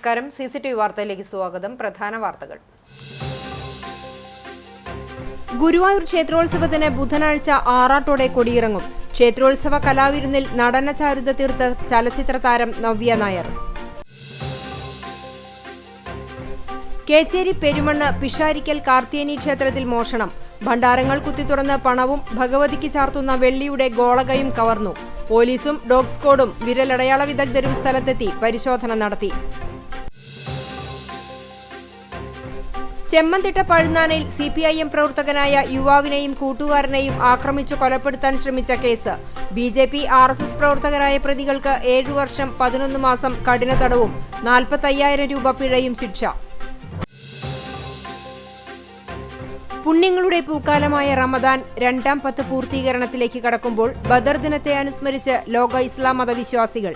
നമസ്കാരം. CCTV വാർത്തയിലേക്ക് സ്വാഗതം. പ്രധാന വാർത്തകൾ. ഗുരുവായൂർ ക്ഷേത്രോത്സവത്തിന് ബുധനാഴ്ച ആറാട്ടോടെ കൊടിയിറങ്ങും. ക്ഷേത്രോത്സവ കലാവിരുന്നിൽ നടന ചാരുത തീർത്ത് ചലച്ചിത്ര താരം നവ്യ നായർ. കേച്ചേരി പെരുമണ്ണ് പിഷാരിക്കൽ കാർത്തിയേനി ക്ഷേത്രത്തിൽ മോഷണം. ഭണ്ഡാരങ്ങൾ കുത്തിത്തുറന്ന് പണവും ഭഗവതിക്ക് ചാർത്തുന്ന വെള്ളിയുടെ ഗോളകയും കവർന്നു. പോലീസും ഡോഗ് സ്ക്വാഡും വിരലടയാള വിദഗ്ധരും സ്ഥലത്തെത്തി പരിശോധന നടത്തി. ചെമ്മന്തിട്ട പഴുന്നാനയിൽ CPIM പ്രവർത്തകനായ യുവാവിനെയും കൂട്ടുകാരനെയും ആക്രമിച്ചു കൊലപ്പെടുത്താൻ ശ്രമിച്ച കേസ്. BJP RSS പ്രവർത്തകരായ പ്രതികൾക്ക് 7 വർഷം 11 മാസം കഠിന തടവും 45,000 രൂപ പിഴയും ശിക്ഷ. പുണ്യങ്ങളുടെ പൂക്കാലമായ റമദാൻ 2ാം 10 പൂർത്തീകരണത്തിലേക്ക് കടക്കുമ്പോൾ ബദർ ദിനത്തെ അനുസ്മരിച്ച് ലോക ഇസ്ലാം മതവിശ്വാസികൾ.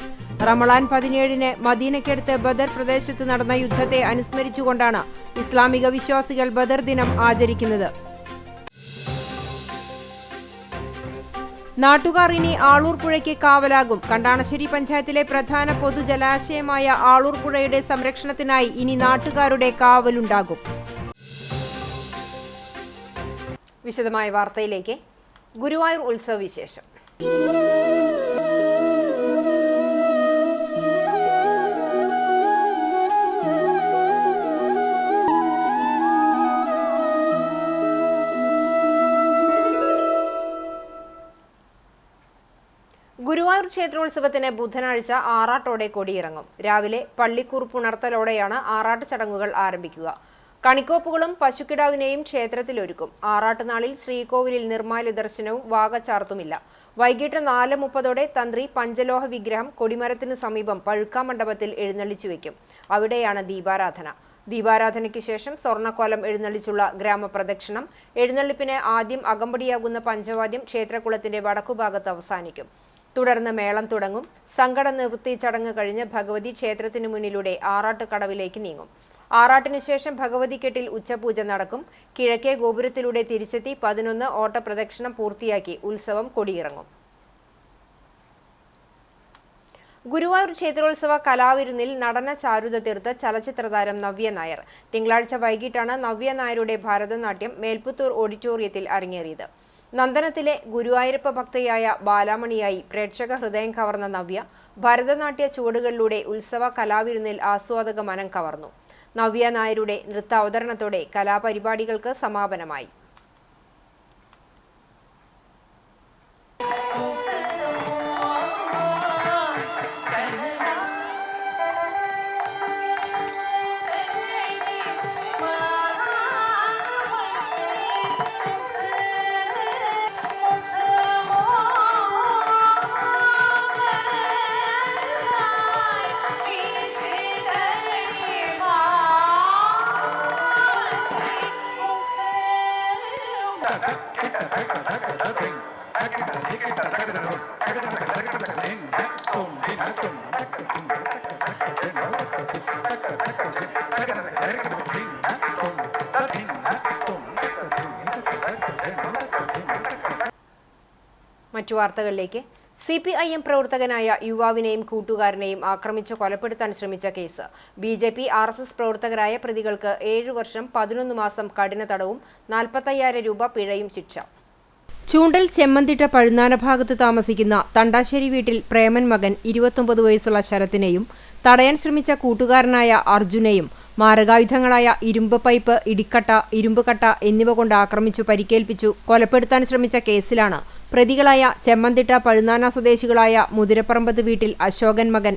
റമളാൻ 17-ന് മദീനയ്ക്കടുത്ത് ബദർ പ്രദേശത്ത് നടന്ന യുദ്ധത്തെ അനുസ്മരിച്ചുകൊണ്ടാണ് ഇസ്ലാമിക വിശ്വാസികൾ ബദർ ദിനം ആചരിക്കുന്നത്. നാട്ടുകാർ ഇനി ആളൂർ പുഴയ്ക്ക് കാവലാകും. കണ്ടാണശ്ശേരി പഞ്ചായത്തിലെ പ്രധാന പൊതുജലാശയമായ ആളൂർ പുഴയുടെ സംരക്ഷണത്തിനായി ഇനി നാട്ടുകാരുടെ കാവലുണ്ടാകും. വിശദമായ വാർത്തയിലേക്ക്. ഗുരുവായൂർ ഉത്സവ വിശേഷം. ഗുരുവായൂർ ക്ഷേത്രോത്സവത്തിന് ബുധനാഴ്ച ആറാട്ടോടെ കൊടിയിറങ്ങും. രാവിലെ പള്ളിക്കുറുപ്പുണർത്തലോടെയാണ് ആറാട്ട് ചടങ്ങുകൾ ആരംഭിക്കുക. കണിക്കോപ്പുകളും പശുക്കിടാവിനെയും ക്ഷേത്രത്തിലൊരുക്കും. ആറാട്ടുനാളിൽ ശ്രീകോവിലിൽ നിർമ്മാല്യ ദർശനവും വാകച്ചാർത്തുമില്ല. വൈകിട്ട് 4:30 തന്ത്രി പഞ്ചലോഹ വിഗ്രഹം കൊടിമരത്തിനു സമീപം പഴുക്കാമണ്ഡപത്തിൽ എഴുന്നള്ളിച്ചു വയ്ക്കും. അവിടെയാണ് ദീപാരാധന. ദീപാരാധനയ്ക്ക് ശേഷം സ്വർണ്ണക്കോലം എഴുന്നള്ളിച്ചുള്ള ഗ്രാമപ്രദക്ഷിണം. എഴുന്നള്ളിപ്പിന് ആദ്യം അകമ്പടിയാകുന്ന പഞ്ചവാദ്യം ക്ഷേത്രകുളത്തിന്റെ വടക്കുഭാഗത്ത് അവസാനിക്കും. തുടർന്ന് മേളം തുടങ്ങും. സങ്കട നിവൃത്തി ചടങ്ങ് കഴിഞ്ഞ് ഭഗവതി ക്ഷേത്രത്തിനു മുന്നിലൂടെ ആറാട്ട് കടവിലേക്ക് നീങ്ങും. ആറാട്ടിനു ശേഷം ഭഗവതിക്കെട്ടിൽ ഉച്ചപൂജ നടക്കും. കിഴക്കേ ഗോപുരത്തിലൂടെ തിരിച്ചെത്തി 11 ഓട്ടപ്രദക്ഷിണം പൂർത്തിയാക്കി ഉത്സവം കൊടിയിറങ്ങും. ഗുരുവായൂർ ക്ഷേത്രോത്സവ കലാവിരുന്നിൽ നടന ചാരുത തീർത്ത് ചലച്ചിത്ര താരം നവ്യ നായർ. തിങ്കളാഴ്ച വൈകിട്ടാണ് നവ്യ നായരുടെ ഭരതനാട്യം മേൽപ്പുത്തൂർ ഓഡിറ്റോറിയത്തിൽ അരങ്ങേറിയത്. നന്ദനത്തിലെ ഗുരുവായൂരപ്പ ഭക്തയായ ബാലാമണിയായി പ്രേക്ഷക ഹൃദയം കവർന്ന നവ്യ ഭരതനാട്യ ചുവടുകളിലൂടെ ഉത്സവ കലാവിരുന്നിൽ ആസ്വാദക മനം കവർന്നു. നവ്യ നായരുടെ നൃത്ത അവതരണത്തോടെ കലാപരിപാടികൾക്ക് സമാപനമായി. മറ്റു വാർത്തകളിലേക്ക്. CPIM പ്രവർത്തകനായ യുവാവിനെയും കൂട്ടുകാരനെയും ആക്രമിച്ച് കൊലപ്പെടുത്താൻ ശ്രമിച്ച കേസ്. BJP RSS പ്രവർത്തകരായ പ്രതികൾക്ക് 7 വർഷം 11 മാസം കഠിന തടവും 45,000 രൂപ പിഴയും ശിക്ഷ. ചൂണ്ടൽ ചെമ്മന്തിട്ട പഴുന്നാന ഭാഗത്ത് താമസിക്കുന്ന തണ്ടാശ്ശേരി വീട്ടിൽ പ്രേമൻ മകൻ 29 വയസ്സുള്ള ശരത്തിനെയും തടയാൻ ശ്രമിച്ച കൂട്ടുകാരനായ അർജുനെയും മാരകായുധങ്ങളായ ഇരുമ്പ് പൈപ്പ്, ഇടിക്കട്ട, ഇരുമ്പുകട്ട എന്നിവ കൊണ്ട് ആക്രമിച്ചു പരിക്കേൽപ്പിച്ചു കൊലപ്പെടുത്താൻ ശ്രമിച്ച കേസിലാണ് പ്രതികളായ ചെമ്മന്തിട്ട പഴുന്നാന സ്വദേശികളായ മുതിരപ്പറമ്പത്ത് വീട്ടിൽ അശോകൻ മകൻ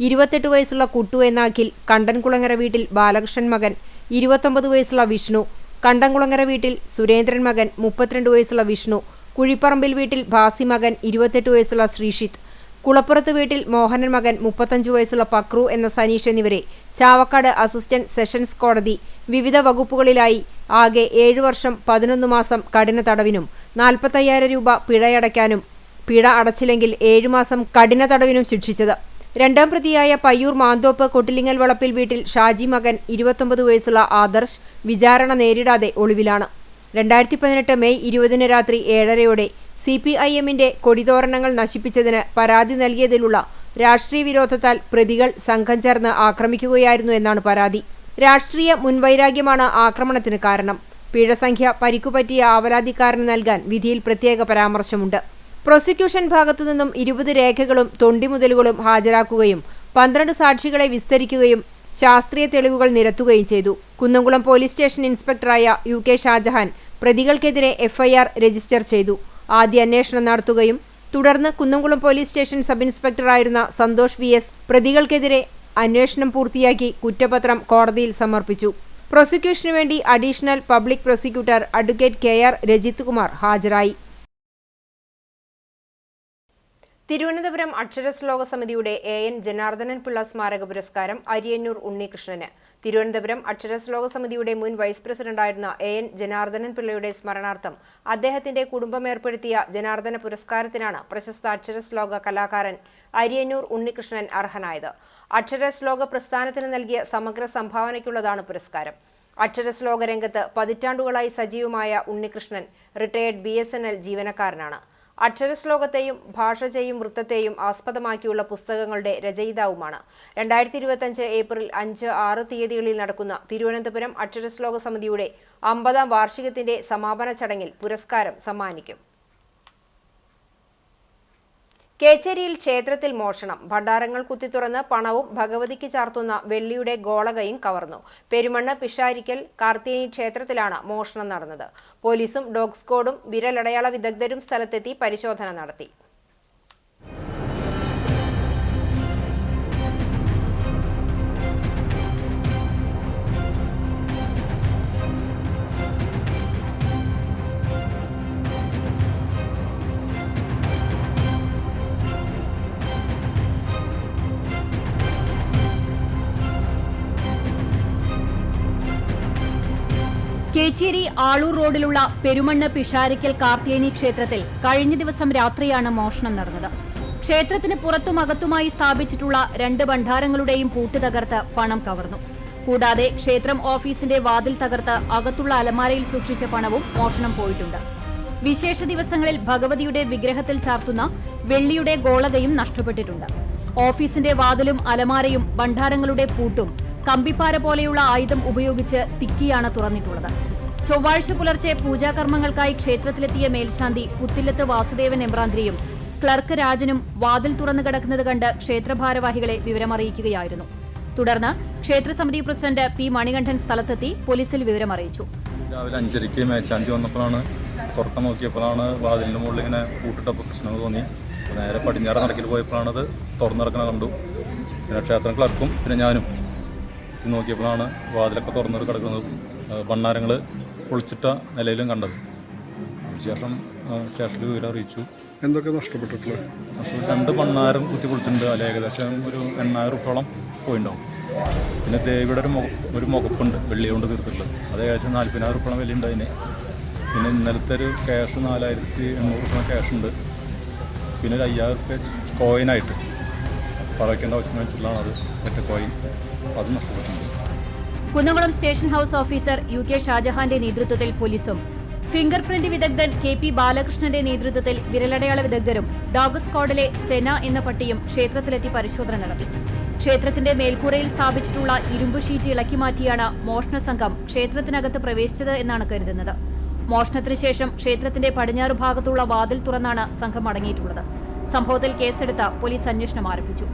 28 വയസ്സുള്ള കുട്ടു എന്ന അഖിൽ, കണ്ടൻകുളങ്ങര വീട്ടിൽ ബാലകൃഷ്ണൻ മകൻ 29 വയസ്സുള്ള വിഷ്ണു, കണ്ടംകുളങ്ങര വീട്ടിൽ സുരേന്ദ്രൻ മകൻ 32 വയസ്സുള്ള വിഷ്ണു, കുഴിപ്പറമ്പിൽ വീട്ടിൽ ഭാസി മകൻ 28 വയസ്സുള്ള ശ്രീഷിത്ത്, കുളപ്പുറത്ത് വീട്ടിൽ മോഹനൻ മകൻ 35 വയസ്സുള്ള പക്രു എന്ന സനീഷ് എന്നിവരെ ചാവക്കാട് അസിസ്റ്റന്റ് സെഷൻസ് കോടതി വിവിധ വകുപ്പുകളിലായി ആകെ 7 വർഷം 11 മാസം കഠിന തടവിനും 45,000 രൂപ പിഴയടയ്ക്കാനും പിഴ അടച്ചില്ലെങ്കിൽ 7 മാസം കഠിന തടവിനും ശിക്ഷിച്ചത്. രണ്ടാം പ്രതിയായ പയ്യൂർ മാന്തോപ്പ് കൊട്ടിലിങ്ങൽ വളപ്പിൽ വീട്ടിൽ ഷാജി മകൻ 29 വയസ്സുള്ള ആദർശ് വിചാരണ നേരിടാതെ ഒളിവിലാണ്. 2018 മെയ് 20 രാത്രി 7:30 CPIMന്റെ കൊടിതോരണങ്ങൾ നശിപ്പിച്ചതിന് പരാതി നൽകിയതിലുള്ള രാഷ്ട്രീയ വിരോധത്താൽ പ്രതികൾ സംഘം ചേർന്ന് ആക്രമിക്കുകയായിരുന്നു എന്നാണ് പരാതി. രാഷ്ട്രീയ മുൻവൈരാഗ്യമാണ് ആക്രമണത്തിന് കാരണം. പിഴസംഖ്യ പരിക്കുപറ്റിയ ആവലാതിക്കാരന് നൽകാൻ വിധിയിൽ പ്രത്യേക പരാമർശമുണ്ട്. പ്രോസിക്യൂഷൻ ഭാഗത്തുനിന്നും 20 രേഖകളും തൊണ്ടിമുതലുകളും ഹാജരാക്കുകയും 12 സാക്ഷികളെ വിസ്തരിക്കുകയും ശാസ്ത്രീയ തെളിവുകൾ നിരത്തുകയും ചെയ്തു. കുന്നംകുളം പോലീസ് സ്റ്റേഷൻ ഇൻസ്പെക്ടറായ UK ഷാജഹാൻ പ്രതികൾക്കെതിരെ FIR രജിസ്റ്റർ ചെയ്തു. ആദ്യ അന്വേഷണം നടത്തുകയും തുടർന്ന് കുന്നംകുളം പോലീസ് സ്റ്റേഷൻ സബ് ഇൻസ്പെക്ടറായിരുന്ന സന്തോഷ് VS പ്രതികൾക്കെതിരെ അന്വേഷണം പൂർത്തിയാക്കി കുറ്റപത്രം കോടതിയിൽ സമർപ്പിച്ചു. പ്രോസിക്യൂഷനു വേണ്ടി additional public prosecutor advocate KR Rajith Kumar ഹാജരായി. തിരുവനന്തപുരം അക്ഷരശ്ലോക സമിതിയുടെ AN ജനാർദ്ദനൻ പിള്ള സ്മാരക പുരസ്കാരം അരിയന്നൂർ ഉണ്ണികൃഷ്ണന്. തിരുവനന്തപുരം അക്ഷരശ്ലോക സമിതിയുടെ മുൻ വൈസ് പ്രസിഡന്റായിരുന്ന AN ജനാർദ്ദനൻ പിള്ളയുടെ സ്മരണാർത്ഥം അദ്ദേഹത്തിന്റെ കുടുംബം ഏർപ്പെടുത്തിയ ജനാർദ്ദന പുരസ്കാരത്തിനാണ് പ്രശസ്ത അക്ഷരശ്ലോക കലാകാരൻ അരിയന്നൂർ ഉണ്ണികൃഷ്ണൻ അർഹനായത്. അക്ഷരശ്ലോക പ്രസ്ഥാനത്തിന് നൽകിയ സമഗ്ര സംഭാവനയ്ക്കുള്ളതാണ് പുരസ്കാരം. അക്ഷരശ്ലോക രംഗത്ത് പതിറ്റാണ്ടുകളായി സജീവമായ ഉണ്ണികൃഷ്ണൻ റിട്ടയേർഡ് BSNL ജീവനക്കാരനാണ്. അക്ഷരശ്ലോകത്തെയും ഭാഷയെയും വൃത്തത്തെയും ആസ്പദമാക്കിയുള്ള പുസ്തകങ്ങളുടെ രചയിതാവുമാണ്. 2025 ഏപ്രിൽ 5, 6 തീയതികളിൽ നടക്കുന്ന തിരുവനന്തപുരം അക്ഷരശ്ലോക സമിതിയുടെ 50ാം വാർഷികത്തിന്റെ സമാപന ചടങ്ങിൽ പുരസ്കാരം സമ്മാനിക്കും. കേച്ചേരിയിൽ ക്ഷേത്രത്തിൽ മോഷണം. ഭണ്ഡാരങ്ങൾ കുത്തിത്തുറന്ന് പണവും ഭഗവതിക്ക് ചാർത്തുന്ന വെള്ളിയുടെ ഗോളകയും കവർന്നു. പെരുമണ്ണ് പിഷാരിക്കൽ കാർത്തിയേനി ക്ഷേത്രത്തിലാണ് മോഷണം നടന്നത്. പോലീസും ഡോഗ് സ്ക്വാഡും വിരലടയാള വിദഗ്ധരും സ്ഥലത്തെത്തി പരിശോധന നടത്തി. കേച്ചേരി ആളൂർ റോഡിലുള്ള പെരുമണ്ണ് പിഷാരിക്കൽ കാർത്തിയേനി ക്ഷേത്രത്തിൽ കഴിഞ്ഞ ദിവസം രാത്രിയാണ് മോഷണം നടന്നത്. ക്ഷേത്രത്തിന് പുറത്തും അകത്തുമായി സ്ഥാപിച്ചിട്ടുള്ള 2 ഭണ്ഡാരങ്ങളുടെയും പൂട്ട് തകർത്ത് പണം കവർന്നു. കൂടാതെ ക്ഷേത്രം ഓഫീസിന്റെ വാതിൽ തകർത്ത് അകത്തുള്ള അലമാരയിൽ സൂക്ഷിച്ച പണവും മോഷണം പോയിട്ടുണ്ട്. വിശേഷ ദിവസങ്ങളിൽ ഭഗവതിയുടെ വിഗ്രഹത്തിൽ ചാർത്തുന്ന വെള്ളിയുടെ ഗോളകയും നഷ്ടപ്പെട്ടിട്ടുണ്ട്. ഓഫീസിന്റെ വാതിലും അലമാരയും ഭണ്ഡാരങ്ങളുടെ പൂട്ടും കമ്പിപ്പാര പോലെയുള്ള ആയുധം ഉപയോഗിച്ച് തിക്കിയാണ് തുറന്നിട്ടുള്ളത്. ചൊവ്വാഴ്ച പുലർച്ചെ പൂജാകർമ്മങ്ങൾക്കായി ക്ഷേത്രത്തിലെത്തിയ മേൽശാന്തി പുത്തില്ലത്ത് വാസുദേവൻ എമ്പ്രാന്തിരിയും ക്ലർക്ക് രാജനും വാതിൽ തുറന്നു കിടക്കുന്നത് കണ്ട് ക്ഷേത്രഭാരവാഹികളെ വിവരമറിയിക്കുകയായിരുന്നു. തുടർന്ന് ക്ഷേത്രസമിതി പ്രസിഡന്റ് P മണികണ്ഠൻ സ്ഥലത്തെത്തി പോലീസിൽ വിവരമറിയിച്ചു. രാവിലെ 5:30 മേൽശാന്തി വന്നപ്പോഴാണ് തുറക്കാൻ നോക്കിയപ്പോഴാണ് വാതിലിന്റെ മുകളിൽ ഇങ്ങനെ പൂട്ടിട്ടപ്പോൾ പ്രശ്നങ്ങൾ തോന്നി. നേരെ പടിഞ്ഞാറ് നടക്കിൽ പോയപ്പോഴാണ് അത് തുറന്നിറക്കണ കണ്ടു. പിന്നെ ക്ഷേത്രം ക്ലർക്കും പിന്നെ ഞാനും നോക്കിയപ്പോഴാണ് വാതിലൊക്കെ തുറന്നിട്ട് കിടക്കുന്നത്. ഭണ്ഡാരങ്ങൾ പൊളിച്ചിട്ട നിലയിലും കണ്ടത്. ശേഷം സ്റ്റേഷനിൽ വിവരം അറിയിച്ചു. എന്തൊക്കെ നഷ്ടപ്പെട്ടിട്ടുള്ളത്? 2 ഭണ്ഡാരം കുത്തി പൊളിച്ചിട്ടുണ്ട്. അതിൽ ഏകദേശം ഒരു 8000 രൂപയോളം പോയിണ്ടാവും. പിന്നെ ദേവിയുടെ ഒരു മുഖപ്പുണ്ട് വെള്ളി കൊണ്ട് തീർത്തിട്ടുള്ളത്. അത് ഏകദേശം 40,000 രൂപയോളം വിലയുണ്ട് അതിന്. പിന്നെ ഇന്നലത്തെ ഒരു ക്യാഷ് 4,800 രൂപ ക്യാഷുണ്ട്. പിന്നെ ഒരു 5,000 രൂപ കോയിനായിട്ട് പറയ്ക്കേണ്ട ആവശ്യം വെച്ചിട്ടുള്ളതാണ് അത്. മറ്റേ കോയിൻ അത് നഷ്ടപ്പെട്ടിട്ടുണ്ട്. Kunnamkulam station house officer UK ഷാജഹാന്റെ നേതൃത്വത്തിൽ പോലീസും ഫിംഗർ പ്രിന്റ് വിദഗ്ധൻ KP ബാലകൃഷ്ണന്റെ നേതൃത്വത്തിൽ വിരലടയാള വിദഗ്ധരും ഡോഗ് സ്ക്വാഡിലെ സെന എന്ന പട്ടിയും ക്ഷേത്രത്തിലെത്തി പരിശോധന നടത്തി. ക്ഷേത്രത്തിന്റെ മേൽക്കൂരയിൽ സ്ഥാപിച്ചിട്ടുള്ള ഇരുമ്പ് ഷീറ്റ് ഇളക്കി മാറ്റിയാണ് മോഷണ സംഘം ക്ഷേത്രത്തിനകത്ത് പ്രവേശിച്ചത് എന്നാണ് കരുതുന്നത്. മോഷണത്തിന് ശേഷം ക്ഷേത്രത്തിന്റെ പടിഞ്ഞാറ് ഭാഗത്തുള്ള വാതിൽ തുറന്നാണ് സംഘം മടങ്ങിയിട്ടുള്ളത്. സംഭവത്തിൽ കേസെടുത്ത് പോലീസ് അന്വേഷണം ആരംഭിച്ചു.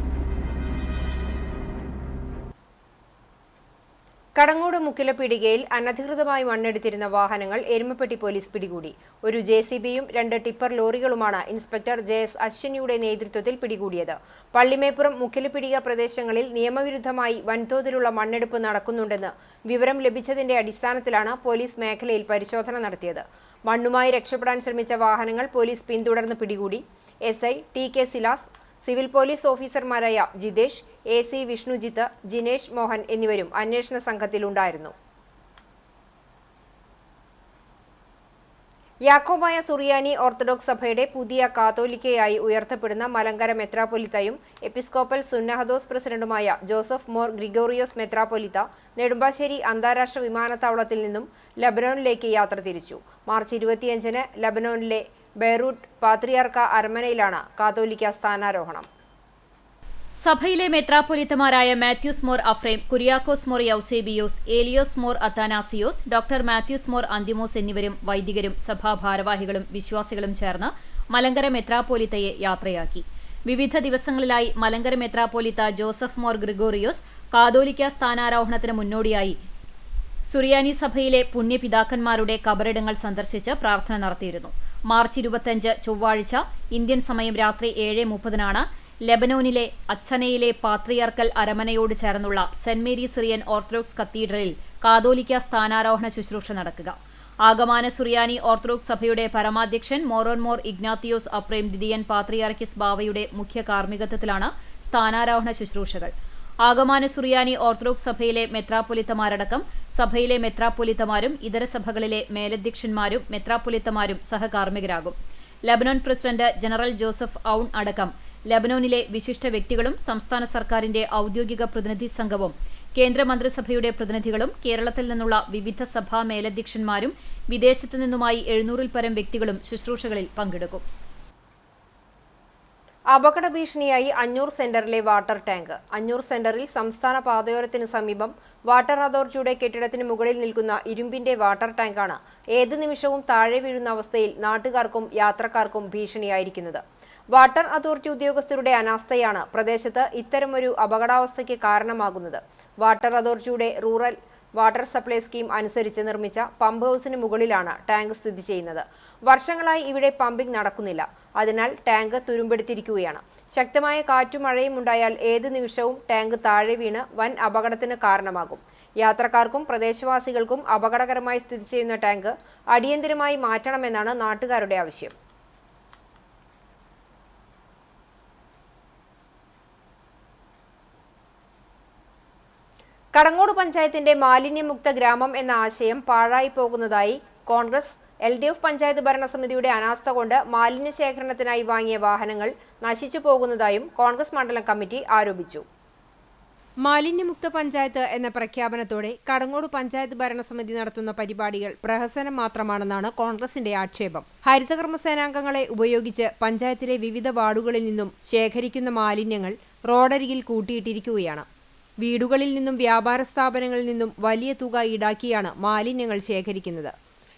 കടങ്ങോട് മുക്കിലപീടികയിൽ അനധികൃതമായി മണ്ണെടുത്തിരുന്ന വാഹനങ്ങൾ എരുമപ്പെട്ടി പോലീസ് പിടികൂടി. ഒരു JCBയും 2 ടിപ്പർ ലോറികളുമാണ് ഇൻസ്പെക്ടർ JS അശ്വിനിയുടെ നേതൃത്വത്തിൽ പിടികൂടിയത്. പള്ളിമേപ്പുറം മുക്കിലപീടിക പ്രദേശങ്ങളിൽ നിയമവിരുദ്ധമായി വൻതോതിലുള്ള മണ്ണെടുപ്പ് നടക്കുന്നുണ്ടെന്ന് വിവരം ലഭിച്ചതിന്റെ അടിസ്ഥാനത്തിലാണ് പോലീസ് മേഖലയിൽ പരിശോധന നടത്തിയത്. മണ്ണുമായി രക്ഷപ്പെടാൻ ശ്രമിച്ച വാഹനങ്ങൾ പോലീസ് പിന്തുടർന്ന് പിടികൂടി. SI TK Silas, civil police ഓഫീസർമാരായ ജിതേഷ്, AC വിഷ്ണുജിത്ത്, ജിനേഷ് മോഹൻ എന്നിവരും അന്വേഷണ സംഘത്തിലുണ്ടായിരുന്നു. യാക്കോബായ സുറിയാനി ഓർത്തഡോക്സ് സഭയുടെ പുതിയ കാത്തോലിക്കയായി ഉയർത്തപ്പെടുന്ന മലങ്കര മെത്രാപ്പൊലിത്തയും എപ്പിസ്കോപ്പൽ സുന്നഹദോസ് പ്രസിഡന്റുമായ ജോസഫ് മോർ ഗ്രിഗോറിയോസ് മെത്രാപ്പൊലിത്ത നെടുമ്പാശ്ശേരി അന്താരാഷ്ട്ര വിമാനത്താവളത്തിൽ നിന്നും ലബനോനിലേക്ക് യാത്ര തിരിച്ചു. മാർച്ച് 25-ന് ലബനോനിലെ ബെയ്റൂട്ട് പാത്രിയാർക്ക അരമനയിലാണ് കാത്തോലിക്ക സ്ഥാനാരോഹണം. സഭയിലെ മെത്രാപ്പൊലീത്തമാരായ Mathews Mor Aphrem, Kuriakose Mor Eusebius, Elias Mor Athanasius, doctor Mathews Mor Anthimos എന്നിവരും വൈദികരും സഭാ ഭാരവാഹികളും വിശ്വാസികളും ചേർന്ന് മലങ്കര മെത്രാപ്പൊലീത്തയെ യാത്രയാക്കി. വിവിധ ദിവസങ്ങളിലായി മലങ്കര മെത്രാപ്പൊലീത്ത ജോസഫ് മോർ ഗ്രിഗോറിയോസ് കാതോലിക്ക സ്ഥാനാരോഹണത്തിന് മുന്നോടിയായി സുറിയാനി സഭയിലെ പുണ്യപിതാക്കന്മാരുടെ കബറിടങ്ങൾ സന്ദർശിച്ച് പ്രാർത്ഥന നടത്തിയിരുന്നു. മാർച്ച് 25 ചൊവ്വാഴ്ച ഇന്ത്യൻ സമയം രാത്രി 7:30 ലെബനോനിലെ അച്ഛനയിലെ പാത്രിയാർക്കൽ അരമനയോട് ചേർന്നുള്ള സെന്റ് മേരി സിറിയൻ ഓർത്തഡോക്സ് കത്തീഡ്രലിൽ കാതോലിക്ക സ്ഥാനാരോഹണ ശുശ്രൂഷ നടക്കുക. ആഗമാന സുറിയാനി ഓർത്തഡോക്സ് സഭയുടെ പരമാധ്യക്ഷൻ മോർ ഇഗ്നാത്തിയോസ് അപ്രേം ദ്വിതീയൻ പാത്രിയാർക്കിസ് ബാവയുടെ മുഖ്യ കാർമ്മികത്വത്തിലാണ് സ്ഥാനാരോഹണ ശുശ്രൂഷകൾ. ആഗമാന സുറിയാനി ഓർത്തഡോക്സ് സഭയിലെ മെത്രാപ്പൊലീത്തമാരടക്കം സഭയിലെ മെത്രാപ്പൊലീത്തമാരും ഇതര സഭകളിലെ മേലധ്യക്ഷന്മാരും മെത്രാപ്പൊലീത്തമാരും സഹകാർമ്മികരാകും. Lebanon president general Joseph Aoun അടക്കം ലബനോനിലെ വിശിഷ്ട വ്യക്തികളും സംസ്ഥാന സർക്കാരിന്റെ ഔദ്യോഗിക പ്രതിനിധി സംഘവും കേന്ദ്രമന്ത്രിസഭയുടെ പ്രതിനിധികളും കേരളത്തിൽ നിന്നുള്ള വിവിധ സഭാ മേലധ്യക്ഷന്മാരും വിദേശത്തു നിന്നുമായി 700-ൽ പരം വ്യക്തികളും ശുശ്രൂഷകളിൽ പങ്കെടുക്കും. അപകട ഭീഷണിയായി അഞ്ഞൂർ സെന്ററിലെ വാട്ടർ ടാങ്ക്. അഞ്ഞൂർ സെന്ററിൽ സംസ്ഥാന പാതയോരത്തിന് സമീപം വാട്ടർ അതോറിറ്റിയുടെ കെട്ടിടത്തിന് മുകളിൽ നിൽക്കുന്ന ഇരുമ്പിന്റെ വാട്ടർ ടാങ്കാണ് ഏത് നിമിഷവും താഴെ വീഴുന്ന അവസ്ഥയിൽ നാട്ടുകാർക്കും യാത്രക്കാർക്കും ഭീഷണിയായിരിക്കുന്നത്. വാട്ടർ അതോറിറ്റി ഉദ്യോഗസ്ഥരുടെ അനാസ്ഥയാണ് പ്രദേശത്ത് ഇത്തരമൊരു അപകടാവസ്ഥയ്ക്ക് കാരണമാകുന്നത്. വാട്ടർ അതോറിറ്റിയുടെ റൂറൽ വാട്ടർ സപ്ലൈ സ്കീം അനുസരിച്ച് നിർമ്മിച്ച പമ്പ് ഹൗസിന് മുകളിലാണ് ടാങ്ക് സ്ഥിതി ചെയ്യുന്നത്. വർഷങ്ങളായി ഇവിടെ പമ്പിംഗ് നടക്കുന്നില്ല. അതിനാൽ ടാങ്ക് തുരുമ്പെടുത്തിരിക്കുകയാണ്. ശക്തമായ കാറ്റും മഴയും ഉണ്ടായാൽ ഏത് നിമിഷവും ടാങ്ക് താഴെ വീണ് വൻ അപകടത്തിന് കാരണമാകും. യാത്രക്കാർക്കും പ്രദേശവാസികൾക്കും അപകടകരമായി സ്ഥിതി ചെയ്യുന്ന ടാങ്ക് അടിയന്തരമായി മാറ്റണമെന്നാണ് നാട്ടുകാരുടെ ആവശ്യം. കടങ്ങോട് പഞ്ചായത്തിന്റെ മാലിന്യമുക്ത ഗ്രാമം എന്ന ആശയം പാഴായി പോകുന്നതായി കോൺഗ്രസ് LDF പഞ്ചായത്ത് ഭരണസമിതിയുടെ അനാസ്ഥ കൊണ്ട് മാലിന്യ ശേഖരണത്തിനായി വാങ്ങിയ വാഹനങ്ങൾ നശിച്ചു പോകുന്നതായും കോൺഗ്രസ് മണ്ഡലം കമ്മിറ്റി ആരോപിച്ചു. മാലിന്യമുക്ത പഞ്ചായത്ത് എന്ന പ്രഖ്യാപനത്തോടെ കടങ്ങോട് പഞ്ചായത്ത് ഭരണസമിതി നടത്തുന്ന പരിപാടികൾ പ്രഹസനം മാത്രമാണെന്നാണ് കോൺഗ്രസിന്റെ ആക്ഷേപം. ഹരിതകർമ്മസേനാംഗങ്ങളെ ഉപയോഗിച്ച് പഞ്ചായത്തിലെ വിവിധ വാർഡുകളിൽ നിന്നും ശേഖരിക്കുന്ന മാലിന്യങ്ങൾ റോഡരികിൽ കൂട്ടിയിട്ടിരിക്കുകയാണ്. വീടുകളിൽ നിന്നും വ്യാപാര സ്ഥാപനങ്ങളിൽ നിന്നും വലിയ തുക ഈടാക്കിയാണ് മാലിന്യങ്ങൾ ശേഖരിക്കുന്നത്.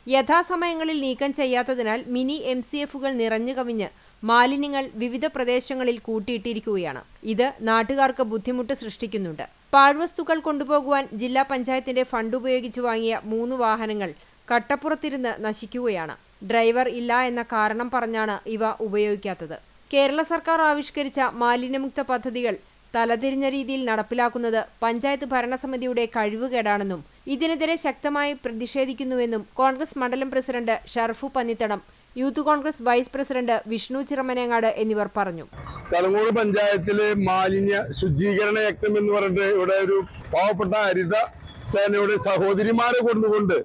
യഥാസമയങ്ങളിൽ നീക്കം ചെയ്യാത്തതിനാൽ മിനി MCFകൾ നിറഞ്ഞു കവിഞ്ഞ് മാലിന്യങ്ങൾ വിവിധ പ്രദേശങ്ങളിൽ കൂട്ടിയിട്ടിരിക്കുകയാണ്. ഇത് നാട്ടുകാർക്ക് ബുദ്ധിമുട്ട് സൃഷ്ടിക്കുന്നുണ്ട്. പാഴ്വസ്തുക്കൾ കൊണ്ടുപോകുവാൻ ജില്ലാ പഞ്ചായത്തിന്റെ ഫണ്ട് ഉപയോഗിച്ച് വാങ്ങിയ 3 വാഹനങ്ങൾ കട്ടപ്പുറത്തിരുന്ന് നശിക്കുകയാണ്. ഡ്രൈവർ ഇല്ല എന്ന കാരണം പറഞ്ഞാണ് ഇവ ഉപയോഗിക്കാത്തത്. കേരള സർക്കാർ ആവിഷ്കരിച്ച മാലിന്യമുക്ത പദ്ധതികൾ തലതിരിഞ്ഞ രീതിയിൽ നടപ്പിലാക്കുന്നത് പഞ്ചായത്ത് ഭരണസമിതിയുടെ കഴിവുകേടാണെന്നും ഇതിനെതിരെ ശക്തമായി പ്രതിഷേധിക്കുന്നുവെന്നും കോൺഗ്രസ് മണ്ഡലം president Sharfu Pannithadam, youth Congress vice president Vishnu Chiramanengad എന്നിവർ പറഞ്ഞു. കടങ്ങോട് പഞ്ചായത്തിലെ മാലിന്യ ശുചീകരണ യജ്ഞം എന്ന് പറഞ്ഞിട്ട് ഇവിടെ ഒരു പാവപ്പെട്ട ഹരിത സേനയുടെ സഹോദരിമാരെ കൊണ്ടുകൊണ്ട്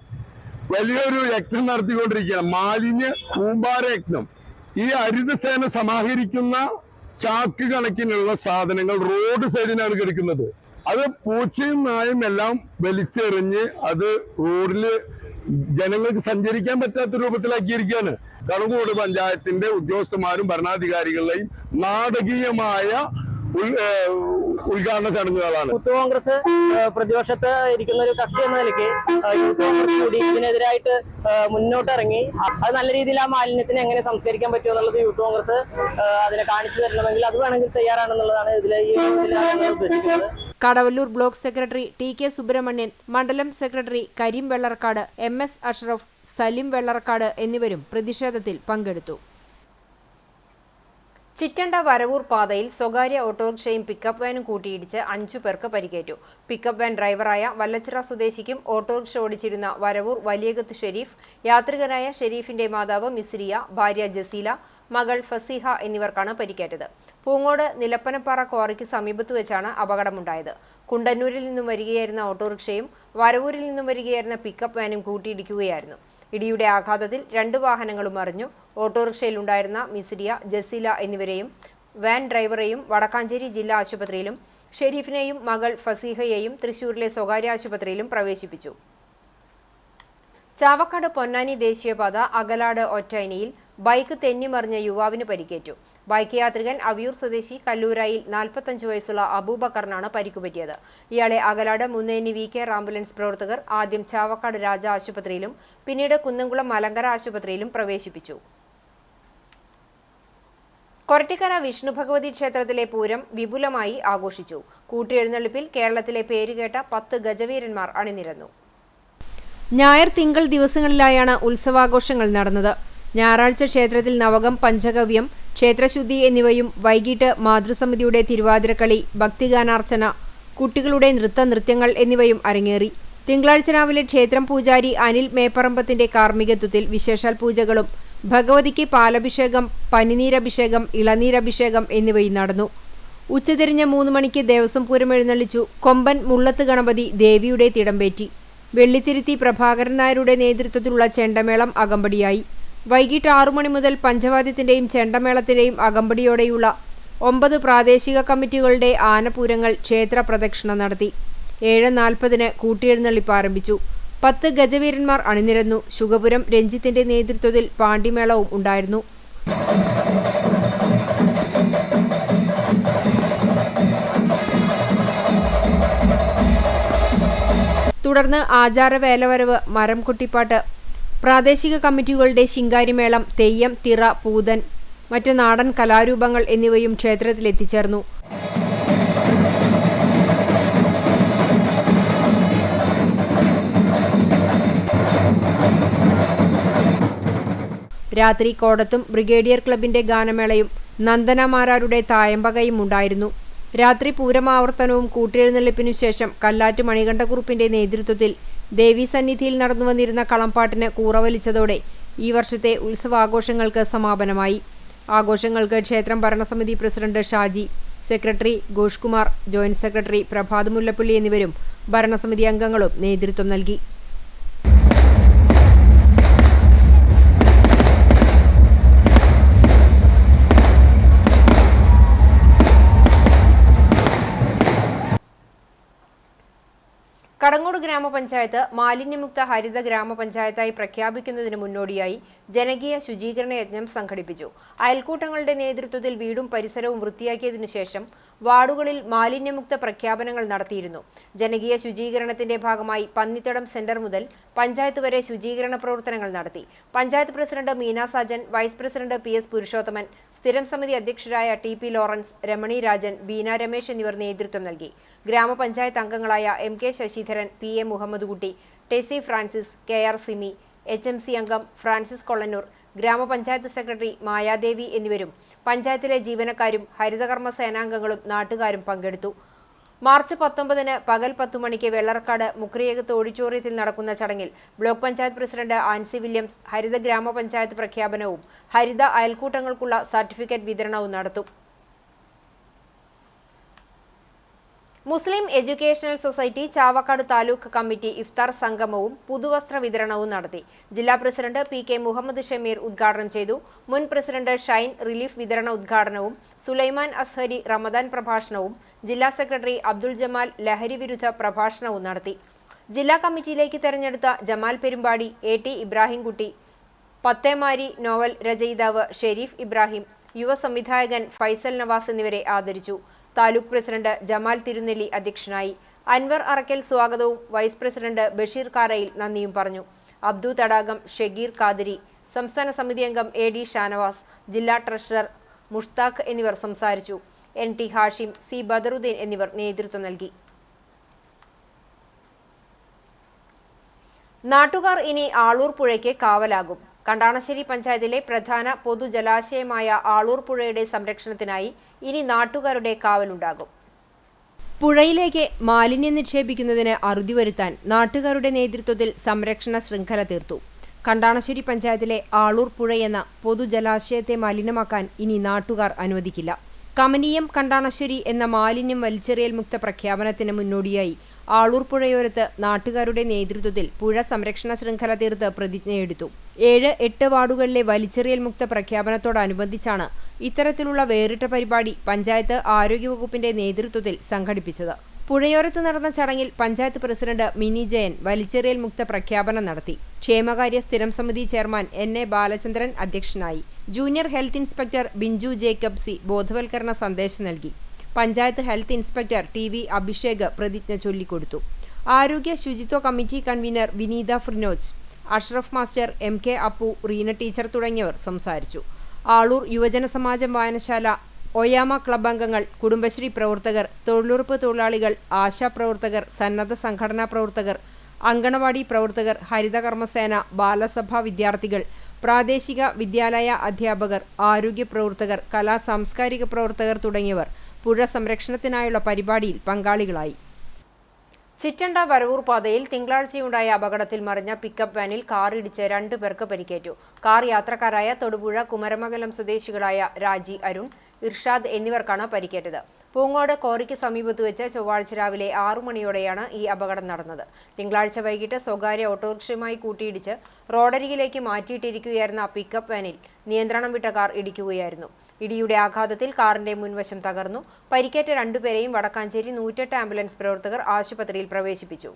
വലിയൊരു യജ്ഞം നടത്തിക്കൊണ്ടിരിക്കുകയാണ്. മാലിന്യ കൂമ്പാര യജ്ഞം. ഈ ഹരിതസേന സമാഹരിക്കുന്ന ചാക്ക് കണക്കിനുള്ള സാധനങ്ങൾ റോഡ് സൈഡിനാണ് കിടക്കുന്നത്. അത് പൂച്ചയും നായും എല്ലാം വലിച്ചെറിഞ്ഞ് അത് റോഡില് ജനങ്ങൾക്ക് സഞ്ചരിക്കാൻ പറ്റാത്ത രൂപത്തിലാക്കിയിരിക്കുകയാണ്. കടങ്ങോട് പഞ്ചായത്തിന്റെ ഉദ്യോഗസ്ഥന്മാരും ഭരണാധികാരികളുടെയും നാടകീയമായ ഉദ്ഘാടന ചടങ്ങുകളാണ്. യൂത്ത് കോൺഗ്രസ് പ്രതിപക്ഷത്ത് ഇരിക്കുന്ന ഒരു കക്ഷി എന്ന നിലയ്ക്ക് യൂത്ത് കോൺഗ്രസ് കൂടി ഇതിനെതിരായിട്ട് മുന്നോട്ടിറങ്ങി അത് നല്ല രീതിയിൽ ആ മാലിന്യത്തിനെ എങ്ങനെ സംസ്കരിക്കാൻ പറ്റുമോ എന്നുള്ളത് യൂത്ത് കോൺഗ്രസ് അതിനെ കാണിച്ചു തരണമെങ്കിൽ അത് വേണമെങ്കിൽ തയ്യാറാണെന്നുള്ളതാണ് ഇതിലാണ് ഉദ്ദേശിക്കുന്നത്. Kadavallur block secretary TK Subrahmanyan, മണ്ഡലം സെക്രട്ടറി കരീം വെള്ളർക്കാട്, MS അഷ്റഫ്, സലിം വെള്ളർക്കാട് എന്നിവരും പ്രതിഷേധത്തിൽ പങ്കെടുത്തു. ചിറ്റണ്ട വരവൂർ പാതയിൽ സ്വകാര്യ ഓട്ടോറിക്ഷയും പിക്കപ്പ് വാനും കൂട്ടിയിടിച്ച് 5 പേർക്ക് പരിക്കേറ്റു. പിക്കപ്പ് വാൻ ഡ്രൈവറായ വല്ലച്ചിറ സ്വദേശിക്കും ഓട്ടോറിക്ഷ ഓടിച്ചിരുന്ന വരവൂർ വലിയകത്ത് ഷെരീഫ്, യാത്രികനായ ഷെരീഫിന്റെ മാതാവ് മിസ്രിയ, ഭാര്യ ജസീല, മകൾ ഫസീഹ എന്നിവർക്കാണ് പരിക്കേറ്റത്. പൂങ്ങോട് നിലപ്പനപ്പാറ ക്വാറിക്ക് സമീപത്ത് വെച്ചാണ് അപകടമുണ്ടായത്. കുണ്ടന്നൂരിൽ നിന്നും വരികയായിരുന്ന ഓട്ടോറിക്ഷയും വരവൂരിൽ നിന്നും വരികയായിരുന്ന പിക്കപ്പ് വാനും കൂട്ടിയിടിക്കുകയായിരുന്നു. ഇടിയുടെ ആഘാതത്തിൽ 2 വാഹനങ്ങളും മറിഞ്ഞു. ഓട്ടോറിക്ഷയിലുണ്ടായിരുന്ന മിസ്രിയ, ജസീല എന്നിവരെയും വാൻ ഡ്രൈവറെയും വടക്കാഞ്ചേരി ജില്ലാ ആശുപത്രിയിലും ഷെരീഫിനെയും മകൾ ഫസീഹയെയും തൃശൂരിലെ സ്വകാര്യ ആശുപത്രിയിലും പ്രവേശിപ്പിച്ചു. ചാവക്കാട് പൊന്നാനി ദേശീയപാത അകലാട് ഒറ്റൈനിയിൽ ബൈക്ക് തെന്നിമറിഞ്ഞ യുവാവിന് പരിക്കേറ്റു. ബൈക്ക് യാത്രികൻ അവിയൂർ സ്വദേശി കല്ലൂരായിൽ 45 വയസ്സുള്ള അബൂബക്കറിനാണ് പരിക്കുപറ്റിയത്. ഇയാളെ അകലാട് മുന്നേനി VKR ആംബുലൻസ് പ്രവർത്തകർ ആദ്യം ചാവക്കാട് രാജ ആശുപത്രിയിലും പിന്നീട് കുന്നംകുളം മലങ്കര ആശുപത്രിയിലും പ്രവേശിപ്പിച്ചു. കൊരട്ടിക്കര വിഷ്ണു ഭഗവതി ക്ഷേത്രത്തിലെ പൂരം വിപുലമായി ആഘോഷിച്ചു. കൂട്ടിയെഴുന്നള്ളിപ്പിൽ കേരളത്തിലെ പേരുകേട്ട 10 ഗജവീരന്മാർ അണിനിരന്നു. ഞായർ തിങ്കൾ ദിവസങ്ങളിലായാണ് ഉത്സവാഘോഷങ്ങൾ നടന്നത്. ഞായറാഴ്ച ക്ഷേത്രത്തിൽ നവകം, പഞ്ചഗവ്യം, ക്ഷേത്രശുദ്ധി എന്നിവയും വൈകിട്ട് മാതൃസമിതിയുടെ തിരുവാതിരക്കളി, ഭക്തിഗാനാർച്ചന, കുട്ടികളുടെ നൃത്തങ്ങൾ എന്നിവയും അരങ്ങേറി. തിങ്കളാഴ്ച രാവിലെ ക്ഷേത്രം പൂജാരി അനിൽ മേപ്പറമ്പത്തിന്റെ കാർമ്മികത്വത്തിൽ വിശേഷാൽ പൂജകളും ഭഗവതിക്ക് പാലഭിഷേകം, പനിനീരഭിഷേകം, ഇളനീരഭിഷേകം എന്നിവയും നടന്നു. ഉച്ചതിരിഞ്ഞ് 3 മണിക്ക് ദേവസ്വം പൂരം എഴുന്നള്ളിച്ചു. കൊമ്പൻ മുള്ളത്ത് ഗണപതി ദേവിയുടെ തിടമ്പേറ്റി. വെള്ളിത്തിരുത്തി പ്രഭാകരൻ നായരുടെ നേതൃത്വത്തിലുള്ള ചെണ്ടമേളം അകമ്പടിയായി. വൈകിട്ട് 6 മണി മുതൽ പഞ്ചവാദ്യത്തിന്റെയും ചെണ്ടമേളത്തിന്റെയും അകമ്പടിയോടെയുള്ള 9 പ്രാദേശിക കമ്മിറ്റികളുടെ ആനപൂരങ്ങൾ ക്ഷേത്ര പ്രദക്ഷിണം നടത്തി. 7:40 കൂട്ടിയെഴുന്നള്ളിപ്പ് ആരംഭിച്ചു. 10 ഗജവീരന്മാർ അണിനിരന്നു. ശുഗപുരം രഞ്ജിത്തിന്റെ നേതൃത്വത്തിൽ പാണ്ടിമേളവും ഉണ്ടായിരുന്നു. തുടർന്ന് ആചാരവേലവരവ്, മരം കൊട്ടിപ്പാട്ട്, പ്രാദേശിക കമ്മിറ്റികളുടെ ശിങ്കാരിമേളം, തെയ്യം, തിറ, പൂതൻ, മറ്റ് നാടൻ കലാരൂപങ്ങൾ എന്നിവയും ക്ഷേത്രത്തിലെത്തിച്ചേർന്നു. രാത്രി കോടത്തും ബ്രിഗേഡിയർ ക്ലബിന്റെ ഗാനമേളയും നന്ദനമാരാരുടെ തായമ്പകയും ഉണ്ടായിരുന്നു. രാത്രി പൂരമാവർത്തനവും കൂട്ടിയെഴുന്നള്ളിപ്പിനു ശേഷം കല്ലാറ്റ് മണികണ്ഠക്കുറുപ്പിന്റെ നേതൃത്വത്തിൽ ദേവീസന്നിധിയിൽ നടന്നുവന്നിരുന്ന കളംപാട്ടിന് കൂറവലിച്ചതോടെ ഈ വർഷത്തെ ഉത്സവാഘോഷങ്ങൾക്ക് സമാപനമായി. ആഘോഷങ്ങൾക്ക് ക്ഷേത്രം ഭരണസമിതി president Shaji, secretary Ghoshkumar, joint secretary Prabhath Mullappally എന്നിവരും ഭരണസമിതി അംഗങ്ങളും നേതൃത്വം നൽകി. കടങ്ങോട് ഗ്രാമപഞ്ചായത്ത് മാലിന്യമുക്ത ഹരിത ഗ്രാമപഞ്ചായത്തായി പ്രഖ്യാപിക്കുന്നതിന് മുന്നോടിയായി ജനകീയ ശുചീകരണ യജ്ഞം സംഘടിപ്പിച്ചു. അയൽക്കൂട്ടങ്ങളുടെ നേതൃത്വത്തിൽ വീടും പരിസരവും വൃത്തിയാക്കിയതിനു ശേഷം വാർഡുകളിൽ മാലിന്യമുക്ത പ്രഖ്യാപനങ്ങൾ നടത്തിയിരുന്നു. ജനകീയ ശുചീകരണത്തിന്റെ ഭാഗമായി പന്നിത്തടം സെന്റർ മുതൽ പഞ്ചായത്ത് വരെ ശുചീകരണ പ്രവർത്തനങ്ങൾ നടത്തി. Panchayat president Meena Sajan, vice president PS Purushothaman, സ്ഥിരം സമിതി അധ്യക്ഷരായ TP ലോറൻസ്, രമണി രാജൻ, ബീന രമേശ് എന്നിവർ നേതൃത്വം നൽകി. ഗ്രാമപഞ്ചായത്ത് അംഗങ്ങളായ MK ശശിധരൻ, PA മുഹമ്മദ് കുട്ടി, Tessy Francis, KR Simi, HMC അംഗം ഫ്രാൻസിസ് കൊള്ളന്നൂർ, ഗ്രാമപഞ്ചായത്ത് സെക്രട്ടറി മായാദേവി എന്നിവരും പഞ്ചായത്തിലെ ജീവനക്കാരും ഹരിതകർമ്മ സേനാംഗങ്ങളും നാട്ടുകാരും പങ്കെടുത്തു. മാർച്ച് 19 പകൽ 10 മണിക്ക് വെള്ളറക്കാട് മുക്രിയകത്ത് ഓഡിറ്റോറിയത്തിൽ നടക്കുന്ന ചടങ്ങിൽ block panchayat president Ancy Williams ഹരിത ഗ്രാമപഞ്ചായത്ത് പ്രഖ്യാപനവും ഹരിത അയൽക്കൂട്ടങ്ങൾക്കുള്ള സർട്ടിഫിക്കറ്റ് വിതരണവും നടത്തും. Muslim educational society Chavakkad taluk committee ഇഫ്താർ സംഗമവും പുതുവസ്ത്ര വിതരണവും നടത്തി. ജില്ലാ പ്രസിഡന്റ് PK മുഹമ്മദ് ഷമീർ ഉദ്ഘാടനം ചെയ്തു. മുൻ പ്രസിഡന്റ് ഷൈൻ റിലീഫ് വിതരണ ഉദ്ഘാടനവും സുലൈമാൻ അസ്ഹരി റമദാൻ പ്രഭാഷണവും ജില്ലാ സെക്രട്ടറി അബ്ദുൾ ജമാൽ ലഹരി വിരുദ്ധ പ്രഭാഷണവും നടത്തി. ജില്ലാ കമ്മിറ്റിയിലേക്ക് തെരഞ്ഞെടുത്ത ജമാൽ പെരുമ്പാടി, AT ഇബ്രാഹിംകുട്ടി, പത്തേമാരി നോവൽ രചയിതാവ് ഷെരീഫ് ഇബ്രാഹിം, യുവ സംവിധായകൻ ഫൈസൽ നവാസ് എന്നിവരെ ആദരിച്ചു. താലൂക്ക് പ്രസിഡന്റ് ജമാൽ തിരുനെല്ലി അധ്യക്ഷനായി. അൻവർ അറക്കൽ സ്വാഗതവും വൈസ് പ്രസിഡന്റ് ബഷീർ കാരയിൽ നന്ദിയും പറഞ്ഞു. അബ്ദു തടാകം, ഷഗീർ കാദിരി, സംസ്ഥാന സമിതി അംഗം AD ഷാനവാസ്, ജില്ലാ ട്രഷറർ മുഷ്താഖ് എന്നിവർ സംസാരിച്ചു. NT ഹാഷിം, C ബദറുദ്ദീൻ എന്നിവർ നേതൃത്വം നൽകി. നാട്ടുകാർ ഇനി ആളൂർ പുഴയ്ക്ക് കാവലാകും. കണ്ടാണശ്ശേരി പഞ്ചായത്തിലെ പ്രധാന പൊതുജലാശയമായ ആളൂർ പുഴയുടെ സംരക്ഷണത്തിനായി ഇനി നാട്ടുകാരുടെ കാവലുണ്ടാകും. പുഴയിലേക്ക് മാലിന്യം നിക്ഷേപിക്കുന്നതിന് അറുതി വരുത്താൻ നാട്ടുകാരുടെ നേതൃത്വത്തിൽ സംരക്ഷണ ശൃംഖല തീർത്തു. കണ്ടാണശ്ശേരി പഞ്ചായത്തിലെ ആളൂർ പുഴയെന്ന പൊതുജലാശയത്തെ മലിനമാക്കാൻ ഇനി നാട്ടുകാർ അനുവദിക്കില്ല. കമനീയം കണ്ടാണശ്ശേരി എന്ന മാലിന്യം വലിച്ചെറിയൽ മുക്ത പ്രഖ്യാപനത്തിന് മുന്നോടിയായി ആളൂർ പുഴയോരത്ത് നാട്ടുകാരുടെ നേതൃത്വത്തിൽ പുഴ സംരക്ഷണ ശൃംഖല തീർത്ത് പ്രതിജ്ഞയെടുത്തു. 7-8 വാർഡുകളിലെ വലിച്ചെറിയൽ മുക്ത പ്രഖ്യാപനത്തോടനുബന്ധിച്ചാണ് ഇത്തരത്തിലുള്ള വേറിട്ട പരിപാടി പഞ്ചായത്ത് ആരോഗ്യവകുപ്പിന്റെ നേതൃത്വത്തിൽ സംഘടിപ്പിച്ചത്. പുഴയോരത്ത് നടന്ന ചടങ്ങിൽ പഞ്ചായത്ത് പ്രസിഡന്റ് മിനി ജയൻ വലിച്ചെറിയൽ മുക്ത പ്രഖ്യാപനം നടത്തി. ക്ഷേമകാര്യ സ്ഥിരം സമിതി ചെയർമാൻ NA ബാലചന്ദ്രൻ അധ്യക്ഷനായി. Junior health inspector Binchu Jacob C ബോധവൽക്കരണ സന്ദേശം നൽകി. Panchayat health inspector TV Abhishek പ്രതിജ്ഞ ചൊല്ലിക്കൊടുത്തു. ആരോഗ്യ ശുചിത്വ committee convener Vineetha Frinoj, Ashraf master, MK Appu, Reena teacher തുടങ്ങിയവർ സംസാരിച്ചു. ആളൂർ യുവജന സമാജം വായനശാല, ഒയാമ ക്ലബ് അംഗങ്ങൾ, കുടുംബശ്രീ പ്രവർത്തകർ, തൊഴിലുറപ്പ് തൊഴിലാളികൾ, ആശാപ്രവർത്തകർ, സന്നദ്ധ സംഘടനാ പ്രവർത്തകർ, അങ്കണവാടി പ്രവർത്തകർ, ഹരിതകർമ്മസേന, ബാലസഭാ വിദ്യാർത്ഥികൾ, പ്രാദേശിക വിദ്യാലയ അധ്യാപകർ, ആരോഗ്യ പ്രവർത്തകർ, കലാ സാംസ്കാരിക പ്രവർത്തകർ തുടങ്ങിയവർ പുഴ സംരക്ഷണത്തിനായുള്ള പരിപാടിയിൽ പങ്കാളികളായി. ചിറ്റണ്ട വരവൂർ പാതയിൽ തിങ്കളാഴ്ചയുണ്ടായ അപകടത്തിൽ മറിഞ്ഞ പിക്കപ്പ് വാനിൽ കാറിടിച്ച് 2 പേർക്ക് പരിക്കേറ്റു. കാർ യാത്രക്കാരായ തൊടുപുഴ കുമരമംഗലം സ്വദേശികളായ രാജി, അരുൺ, ഇർഷാദ് എന്നിവർക്കാണ് പരിക്കേറ്റത്. പൂങ്ങോട് കോറിക്ക് സമീപത്ത് വെച്ച് ചൊവ്വാഴ്ച രാവിലെ 6 മണിയോടെയാണ് ഈ അപകടം നടന്നത്. തിങ്കളാഴ്ച വൈകിട്ട് സ്വകാര്യ ഓട്ടോറിക്ഷയുമായി കൂട്ടിയിടിച്ച് റോഡരികിലേക്ക് മാറ്റിയിട്ടിരിക്കുകയായിരുന്ന പിക്കപ്പ് വാനിൽ നിയന്ത്രണം വിട്ട കാർ ഇടിക്കുകയായിരുന്നു. ഇടിയുടെ ആഘാതത്തിൽ കാറിന്റെ മുൻവശം തകർന്നു. പരിക്കേറ്റ 2 പേരെയും വടക്കാഞ്ചേരി 108 ആംബുലൻസ് പ്രവർത്തകർ ആശുപത്രിയിൽ പ്രവേശിപ്പിച്ചു.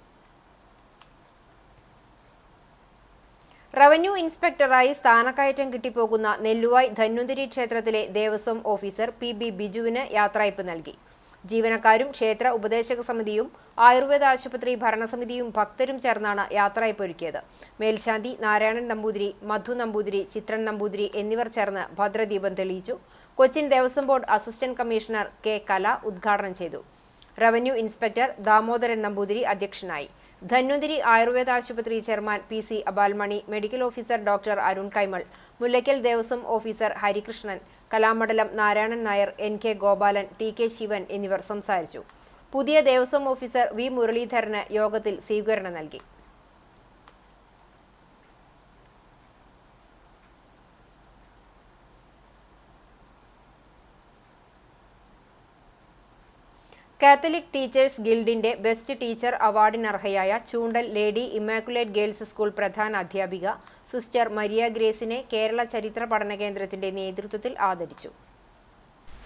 റവന്യൂ ഇൻസ്പെക്ടറായി സ്ഥാനക്കയറ്റം കിട്ടിപ്പോകുന്ന നെല്ലുവായ് ധന്വന്തരി ക്ഷേത്രത്തിലെ ദേവസ്വം ഓഫീസർ PB ബിജുവിന് യാത്രയയപ്പ് നൽകി. ജീവനക്കാരും ക്ഷേത്ര ഉപദേശക സമിതിയും ആയുർവേദ ആശുപത്രി ഭരണസമിതിയും ഭക്തരും ചേർന്നാണ് യാത്രയയപ്പ് ഒരുക്കിയത്. മേൽശാന്തി നാരായണൻ നമ്പൂതിരി, മധു നമ്പൂതിരി, ചിത്രൻ നമ്പൂതിരി എന്നിവർ ചേർന്ന് ഭദ്രദീപം തെളിയിച്ചു. Cochin Devaswom board assistant commissioner K കല ഉദ്ഘാടനം ചെയ്തു. റവന്യൂ ഇൻസ്പെക്ടർ ദാമോദരൻ നമ്പൂതിരി അധ്യക്ഷനായി. ധന്വന്തരി ആയുർവേദ ആശുപത്രി chairman PC Abalmani, medical officer doctor Arun Kaimal, Mullakkal Devaswom officer Harikrishnan, Kalamandalam Narayanan Nair, NK Gopalan, TK Sivan എന്നിവർ സംസാരിച്ചു. പുതിയ ദേവസ്വം ഓഫീസർ V മുരളീധരന് യോഗത്തിൽ സ്വീകരണം നൽകി. കാത്തലിക് ടീച്ചേഴ്സ് ഗിൽഡിന്റെ ബെസ്റ്റ് ടീച്ചർ അവാർഡിനർഹയായ ചൂണ്ടൽ ലേഡി ഇമ്മാക്കുലേറ്റ് ഗേൾസ് സ്കൂൾ പ്രധാന അധ്യാപിക സിസ്റ്റർ മരിയ ഗ്രേസിനെ കേരള ചരിത്ര പഠന കേന്ദ്രത്തിന്റെ നേതൃത്വത്തിൽ ആദരിച്ചു.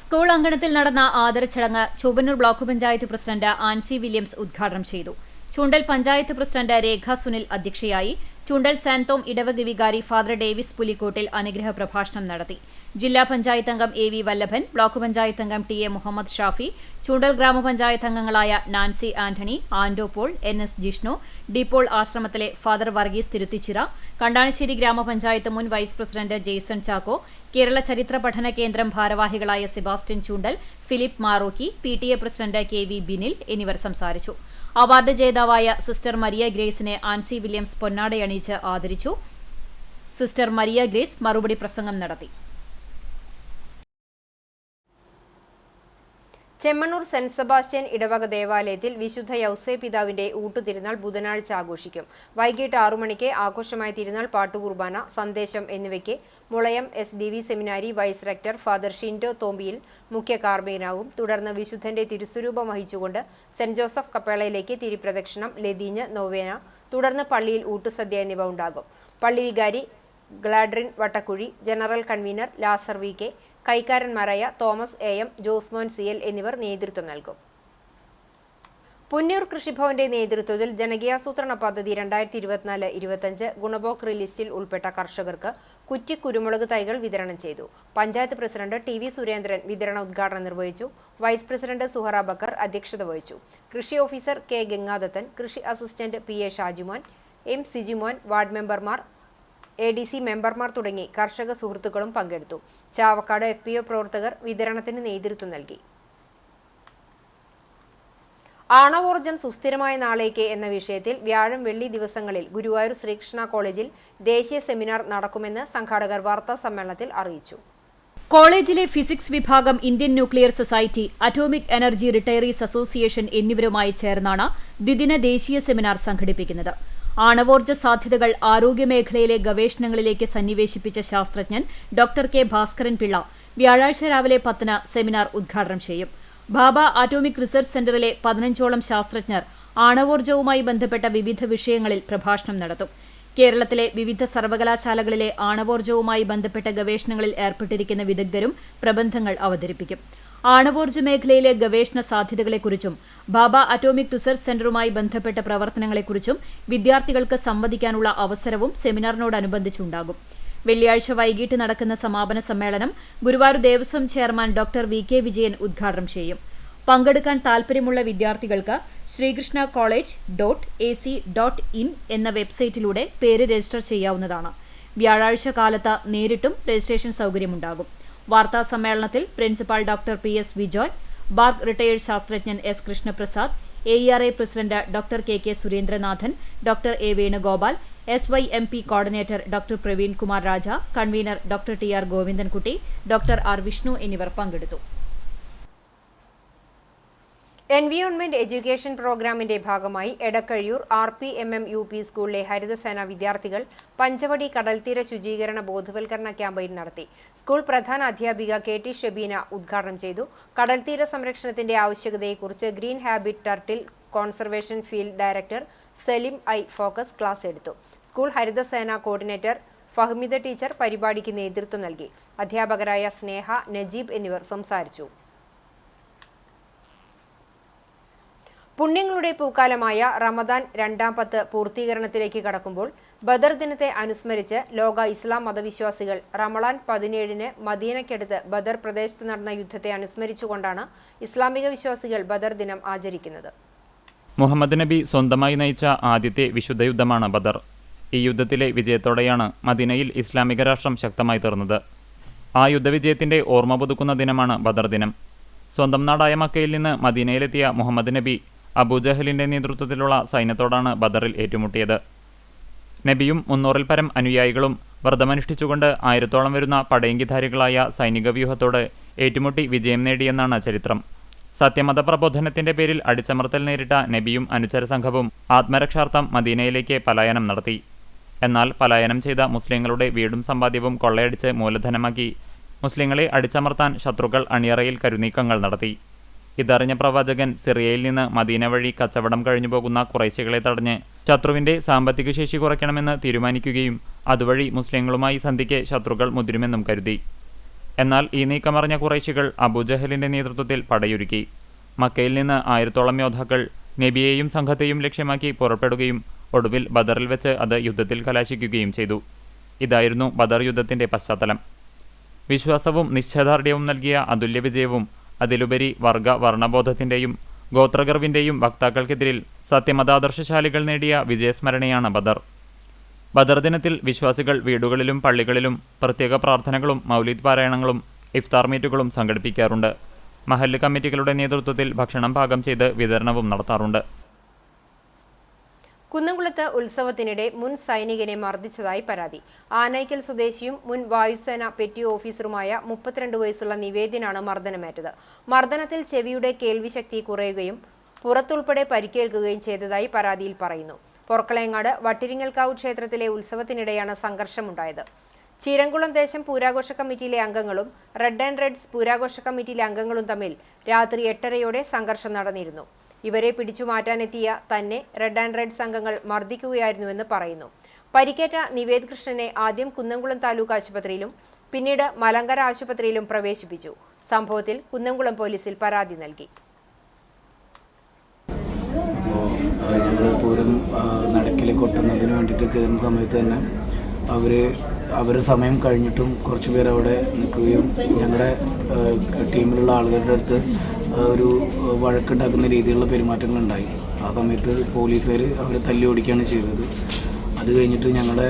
സ്കൂൾ അങ്കണത്തിൽ നടന്ന ആദരച്ചടങ്ങ് Chowwannur block panchayat president Ancy Williams ഉദ്ഘാടനം ചെയ്തു. ചൂണ്ടൽ പഞ്ചായത്ത് പ്രസിഡന്റ് രേഖ സുനിൽ അധ്യക്ഷയായി. ചൂണ്ടൽ സാന്തോം ഇടവക വികാരി ഫാദർ ഡേവിസ് പുലിക്കോട്ടിൽ അനുഗ്രഹ പ്രഭാഷണം നടത്തി. ജില്ലാ പഞ്ചായത്ത് അംഗം AV വല്ലഭൻ, ബ്ലോക്ക് പഞ്ചായത്ത് അംഗം TA മുഹമ്മദ് ഷാഫി, ചൂണ്ടൽ ഗ്രാമപഞ്ചായത്ത് അംഗങ്ങളായ Nancy Antony, Ando Paul, NS Jishnu, Depaul ആശ്രമത്തിലെ ഫാദർ വർഗീസ് തിരുത്തിച്ചിറ, കണ്ടാണശ്ശേരി ഗ്രാമപഞ്ചായത്ത് മുൻ വൈസ് പ്രസിഡന്റ് ജെയ്സൺ ചാക്കോ, കേരള ചരിത്ര പഠന കേന്ദ്രം ഭാരവാഹികളായ Sebastian Choondal, Philip Marokki, PTA president KV Binil എന്നിവർ സംസാരിച്ചു. അവാർഡ് ജേതാവായ സിസ്റ്റർ മരിയ ഗ്രേസിനെ ആൻസി വില്യംസ് പൊന്നാടയണിയിച്ച് ആദരിച്ചു. സിസ്റ്റർ മരിയ ഗ്രേസ് മറുപടി പ്രസംഗം നടത്തി. ചെമ്മണ്ണൂർ സെന്റ് സെബാസ്റ്റ്യൻ ഇടവക ദേവാലയത്തിൽ വിശുദ്ധ യൗസേ പിതാവിന്റെ ഊട്ടുതിരുനാൾ ബുധനാഴ്ച ആഘോഷിക്കും. വൈകിട്ട് 6 മണിക്ക് ആഘോഷമായ തിരുനാൾ പാട്ടുകുർബാന, സന്ദേശം എന്നിവയ്ക്ക് Mulayam SDV seminary vice rector father Shindo Thombiyil മുഖ്യ കാർമ്മികനാകും. തുടർന്ന് വിശുദ്ധന്റെ തിരുസ്വരൂപം വഹിച്ചുകൊണ്ട് സെന്റ് ജോസഫ് കപ്പേളയിലേക്ക് തിരിപ്രദക്ഷിണം, ലതീഞ്ഞ്, നൊവേന, തുടർന്ന് പള്ളിയിൽ ഊട്ടുസദ്യ എന്നിവ ഉണ്ടാകും. പള്ളി വികാരി Gladrin Vattakuzhi, general convener Lazar VK, കൈക്കാരന്മാരായ തോമസ് AM, ജോസ്മോൻ CL എന്നിവർ നേതൃത്വം നൽകും. പുന്നൂർ കൃഷിഭവന്റെ നേതൃത്വത്തിൽ ജനകീയാസൂത്രണ പദ്ധതി 2024-25 ഗുണഭോക്തൃ ലിസ്റ്റിൽ ഉൾപ്പെട്ട കർഷകർക്ക് കുറ്റി കുരുമുളക് തൈകൾ വിതരണം ചെയ്തു. പഞ്ചായത്ത് പ്രസിഡന്റ് TV സുരേന്ദ്രൻ വിതരണ ഉദ്ഘാടനം നിർവഹിച്ചു. വൈസ് പ്രസിഡന്റ് സുഹറ ബക്കർ അധ്യക്ഷത വഹിച്ചു. കൃഷി ഓഫീസർ K ഗംഗാദത്തൻ, കൃഷി assistant PA Shajimon, M Sijimon, ward മെമ്പർമാർ, ADC മെമ്പർമാർ തുടങ്ങി കർഷക സുഹൃത്തുക്കളും പങ്കെടുത്തു. ചാവക്കാട് FPO പ്രവർത്തകർ വിതരണത്തിന് നേതൃത്വം നൽകി. ആണവോർജ്ജം സുസ്ഥിരമായ നാളേക്ക് എന്ന വിഷയത്തിൽ വ്യാഴം വെള്ളി ദിവസങ്ങളിൽ ഗുരുവായൂർ ശ്രീകൃഷ്ണ കോളേജിൽ ദേശീയ സെമിനാർ നടക്കുമെന്ന് സംഘാടകർ വാർത്താ സമ്മേളനത്തിൽ അറിയിച്ചു. കോളേജിലെ ഫിസിക്സ് വിഭാഗം, Indian nuclear society, atomic energy retirees association എന്നിവരുമായി ചേർന്നാണ് ദ്വിദിന ദേശീയ സെമിനാർ സംഘടിപ്പിക്കുന്നത്. ആണവോർജ്ജ സാധ്യതകൾ ആരോഗ്യമേഖലയിലെ ഗവേഷണങ്ങളിലേക്ക് സന്നിവേശിപ്പിച്ച ശാസ്ത്രജ്ഞൻ ഡോക്ടർ K ഭാസ്കരൻ പിള്ള വ്യാഴാഴ്ച രാവിലെ 10-ന് സെമിനാർ ഉദ്ഘാടനം ചെയ്യും. ഭാഭ ആറ്റോമിക് റിസർച്ച് സെന്ററിലെ 15ഓളം ശാസ്ത്രജ്ഞർ ആണവോർജ്ജവുമായി ബന്ധപ്പെട്ട വിവിധ വിഷയങ്ങളിൽ പ്രഭാഷണം നടത്തും. കേരളത്തിലെ വിവിധ സർവകലാശാലകളിലെ ആണവോർജ്ജവുമായി ബന്ധപ്പെട്ട ഗവേഷണങ്ങളിൽ ഏർപ്പെട്ടിരിക്കുന്ന വിദഗ്ധരും പ്രബന്ധങ്ങൾ അവതരിപ്പിക്കും. ആണവോർജ്ജ മേഖലയിലെ ഗവേഷണ സാധ്യതകളെക്കുറിച്ചും ഭാഭ അറ്റോമിക് റിസർച്ച് സെന്ററുമായി ബന്ധപ്പെട്ട പ്രവർത്തനങ്ങളെക്കുറിച്ചും വിദ്യാർത്ഥികൾക്ക് സംവദിക്കാനുള്ള അവസരവും സെമിനാറിനോടനുബന്ധിച്ചുണ്ടാകും. വെള്ളിയാഴ്ച വൈകിട്ട് നടക്കുന്ന സമാപന സമ്മേളനം Guruvayur Devaswom chairman doctor VK. Vijayan ഉദ്ഘാടനം ചെയ്യും. പങ്കെടുക്കാൻ താൽപര്യമുള്ള വിദ്യാർത്ഥികൾക്ക് ശ്രീകൃഷ്ണ-college.ac.in എന്ന വെബ്സൈറ്റിലൂടെ പേര് രജിസ്റ്റർ ചെയ്യാവുന്നതാണ്. വ്യാഴാഴ്ച കാലത്ത് നേരിട്ടും രജിസ്ട്രേഷൻ സൗകര്യമുണ്ടാകും. വാർത്താ സമ്മേളനത്തിൽ principal doctor P S. Vijoy, BARC retired ശാസ്ത്രജ്ഞൻ S. Krishnaprasad, AERA president doctor K. Surendranathan, doctor A. Venugopal, SYMP coordinator doctor Praveen Kumar Raja, convener doctor T R. Govindankutty, doctor R. Vishnu എന്നിവർ പങ്കെടുത്തു. എൻവിയോൺമെന്റ് എഡ്യൂക്കേഷൻ പ്രോഗ്രാമിന്റെ ഭാഗമായി എടക്കഴിയൂർ RPMM UP സ്കൂളിലെ ഹരിതസേന വിദ്യാർത്ഥികൾ പഞ്ചവടി കടൽത്തീര ശുചീകരണ ബോധവൽക്കരണ ക്യാമ്പയിൻ നടത്തി. സ്കൂൾ പ്രധാന അധ്യാപിക KT ഷബീന ഉദ്ഘാടനം ചെയ്തു. കടൽത്തീര സംരക്ഷണത്തിന്റെ ആവശ്യകതയെക്കുറിച്ച് Green Habit turtle conservation field director Salim focus class എടുത്തു. സ്കൂൾ ഹരിതസേന കോർഡിനേറ്റർ ഫഹ്മിദ ടീച്ചർ പരിപാടിക്ക് നേതൃത്വം നൽകി. അധ്യാപകരായ സ്നേഹ, നജീബ് എന്നിവർ സംസാരിച്ചു. പുണ്യങ്ങളുടെ പൂക്കാലമായ റമദാൻ 2ാം 10 പൂർത്തീകരണത്തിലേക്ക് കടക്കുമ്പോൾ ബദർ ദിനത്തെ അനുസ്മരിച്ച് ലോക ഇസ്ലാം മതവിശ്വാസികൾ റമളാൻ 17-ന് മദീനയ്ക്കടുത്ത് ബദർ പ്രദേശത്ത് നടന്ന യുദ്ധത്തെ അനുസ്മരിച്ചുകൊണ്ടാണ് ഇസ്ലാമിക വിശ്വാസികൾ ബദർ ദിനം ആചരിക്കുന്നത്. മുഹമ്മദ് നബി സ്വന്തമായി നയിച്ച ആദ്യത്തെ വിശുദ്ധ യുദ്ധമാണ് ബദർ. ഈ യുദ്ധത്തിലെ വിജയത്തോടെയാണ് മദീനയിൽ ഇസ്ലാമിക രാഷ്ട്രം ശക്തമായി തീർന്നത്. ആ യുദ്ധവിജയത്തിന്റെ ഓർമ്മ പുതുക്കുന്ന ദിനമാണ് ബദർ ദിനം. സ്വന്തം നാടായ മക്കയിൽ നിന്ന് മദീനയിലെത്തിയ മുഹമ്മദ് നബി അബൂജഹലിന്റെ നേതൃത്വത്തിലുള്ള സൈന്യത്തോടാണ് ബദറിൽ ഏറ്റുമുട്ടിയത്. നബിയും 300-ൽ പരം അനുയായികളും വ്രതമനുഷ്ഠിച്ചുകൊണ്ട് 1000-ഓളം വരുന്ന പടയങ്കിധാരികളായ സൈനിക വ്യൂഹത്തോട് ഏറ്റുമുട്ടി വിജയം നേടിയെന്നാണ് ചരിത്രം. സത്യമത പ്രബോധനത്തിന്റെ പേരിൽ അടിച്ചമർത്തൽ നേരിട്ട നബിയും അനുചര സംഘവും ആത്മരക്ഷാർത്ഥം മദീനയിലേക്ക് പലായനം നടത്തി. എന്നാൽ പലായനം ചെയ്ത മുസ്ലിങ്ങളുടെ വീടും സമ്പാദ്യവും കൊള്ളയടിച്ച് മൂലധനമാക്കി മുസ്ലിങ്ങളെ അടിച്ചമർത്താൻ ശത്രുക്കൾ അണിയറയിൽ കരുനീക്കങ്ങൾ നടത്തി. ഇതറിഞ്ഞ പ്രവാചകൻ സിറിയയിൽ നിന്ന് മദീന വഴി കച്ചവടം കഴിഞ്ഞുപോകുന്ന ഖുറൈശികളെ തടഞ്ഞ് ശത്രുവിന്റെ സാമ്പത്തിക ശേഷി കുറയ്ക്കണമെന്ന് തീരുമാനിക്കുകയും അതുവഴി മുസ്ലിങ്ങളുമായി സന്ധിക്ക് ശത്രുക്കൾ മുതിരുമെന്നും കരുതി. എന്നാൽ ഈ നീക്കമറിഞ്ഞ ഖുറൈശികൾ അബൂജഹലിന്റെ നേതൃത്വത്തിൽ പടയൊരുക്കി. മക്കയിൽ നിന്ന് 1000-ഓളം യോദ്ധാക്കൾ നബിയെയും സംഘത്തെയും ലക്ഷ്യമാക്കി പുറപ്പെടുകയും ഒടുവിൽ ബദറിൽ വെച്ച് അത് യുദ്ധത്തിൽ കലാശിക്കുകയും ചെയ്തു. ഇതായിരുന്നു ബദർ യുദ്ധത്തിന്റെ പശ്ചാത്തലം. വിശ്വാസവും നിശ്ചയദാർഢ്യവും നൽകിയ അതുല്യ വിജയവും അതിലുപരി വർഗ വർണ്ണബോധത്തിന്റെയും ഗോത്രഗർവിന്റെയും വക്താക്കൾക്കെതിരിൽ സത്യമതാദർശശാലികൾ നേടിയ വിജയസ്മരണയാണ് ബദർ. ബദർ ദിനത്തിൽ വിശ്വാസികൾ വീടുകളിലും പള്ളികളിലും പ്രത്യേക പ്രാർത്ഥനകളും മൗലിദ് പാരായണങ്ങളും ഇഫ്താർ മീറ്റുകളും സംഘടിപ്പിക്കാറുണ്ട്. മഹല്ല് കമ്മിറ്റികളുടെ നേതൃത്വത്തിൽ ഭക്ഷണം പാകം ചെയ്ത് വിതരണവും നടത്താറുണ്ട്. കുന്നംകുളത്ത് ഉത്സവത്തിനിടെ മുൻ സൈനികനെ മർദ്ദിച്ചതായി പരാതി. ആനയ്ക്കൽ സ്വദേശിയും മുൻ വായുസേന പെറ്റി ഓഫീസറുമായ 32 വയസ്സുള്ള നിവേദ്യനാണ് മർദ്ദനമേറ്റത്. മർദ്ദനത്തിൽ ചെവിയുടെ കേൾവിശക്തി കുറയുകയും പുറത്തുൾപ്പെടെ പരിക്കേൽക്കുകയും ചെയ്തതായി പരാതിയിൽ പറയുന്നു. പൊറക്കളയങ്ങാട് വട്ടിരിങ്ങൽക്കാവ് ക്ഷേത്രത്തിലെ ഉത്സവത്തിനിടെയാണ് സംഘർഷമുണ്ടായത്. ചീരംകുളം ദേശം പൂരാഘോഷ കമ്മിറ്റിയിലെ അംഗങ്ങളും റെഡ് ആൻഡ് റെഡ്സ് പൂരാഘോഷ കമ്മിറ്റിയിലെ അംഗങ്ങളും തമ്മിൽ രാത്രി 8:30-യോടെ സംഘർഷം നടന്നിരുന്നു. ഇവരെ പിടിച്ചു മാറ്റാനെത്തിയ തന്നെ റെഡ് ആൻഡ് റെഡ്സ് അംഗങ്ങൾ മർദ്ദിക്കുകയായിരുന്നുവെന്ന് പറയുന്നു. പരിക്കേറ്റ നിവേദ് കൃഷ്ണനെ ആദ്യം കുന്നംകുളം താലൂക്ക് ആശുപത്രിയിലും പിന്നീട് മലങ്കര ആശുപത്രിയിലും പ്രവേശിപ്പിച്ചു. സംഭവത്തിൽ കുന്നംകുളം പോലീസിൽ പരാതി നൽകി. ഞങ്ങൾ പൂരം നടക്കിൽ കൊട്ടുന്നതിന് വേണ്ടിയിട്ട് കയറുന്ന സമയത്ത് തന്നെ അവർ സമയം കഴിഞ്ഞിട്ടും കുറച്ച് പേർ അവിടെ നിൽക്കുകയും ഞങ്ങളുടെ ടീമിലുള്ള ആളുകളുടെ അടുത്ത് ഒരു വഴക്കുണ്ടാക്കുന്ന രീതിയിലുള്ള പെരുമാറ്റങ്ങളുണ്ടായി. ആ സമയത്ത് പോലീസുകാർ അവരെ തല്ലി ഓടിക്കുകയാണ് ചെയ്തത്. അത് കഴിഞ്ഞിട്ട് ഞങ്ങളുടെ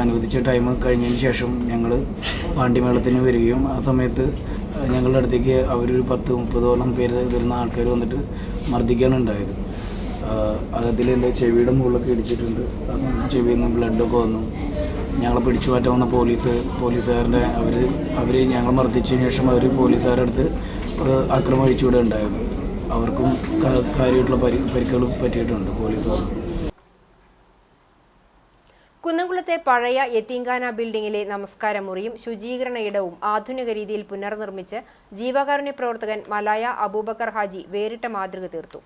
അനുവദിച്ച ടൈം കഴിഞ്ഞതിന് ശേഷം ഞങ്ങൾ പാണ്ടിമേളത്തിന് വരികയും ആ സമയത്ത് ഞങ്ങളുടെ അടുത്തേക്ക് അവരൊരു 10-30ഓളം പേര് വരുന്ന ആൾക്കാർ വന്നിട്ട് മർദ്ദിക്കുകയാണ് ഉണ്ടായത്. അതിൽ എൻ്റെ ചെവിയുടെ മുകളിലൊക്കെ ഇടിച്ചിട്ടുണ്ട്. ആ സമയത്ത് ചെവിയിൽ നിന്ന് ബ്ലഡൊക്കെ വന്നു. ഞങ്ങളെ പിടിച്ചു മാറ്റാൻ വന്ന പോലീസുകാരൻ്റെ അവർ ഞങ്ങൾ മർദ്ദിച്ചതിന് ശേഷം അവർ പോലീസുകാരുടെ അടുത്ത് അക്രമം അഴിച്ചുകൂടെ ഉണ്ടായത്. അവർക്കും കാര്യമായിട്ടുള്ള പരിക്കുകൾ പറ്റിയിട്ടുണ്ട് പോലീസുകാർ. കുന്നംകുളത്തെ പഴയ യത്തീംഖാന ബിൽഡിംഗിലെ നമസ്കാര മുറിയും ശുചീകരണ ഇടവും ആധുനിക രീതിയിൽ പുനർനിർമ്മിച്ച് ജീവകാരുണ്യ പ്രവർത്തകൻ മലായ അബൂബക്കർ ഹാജി വേറിട്ട മാതൃക തീർത്തു.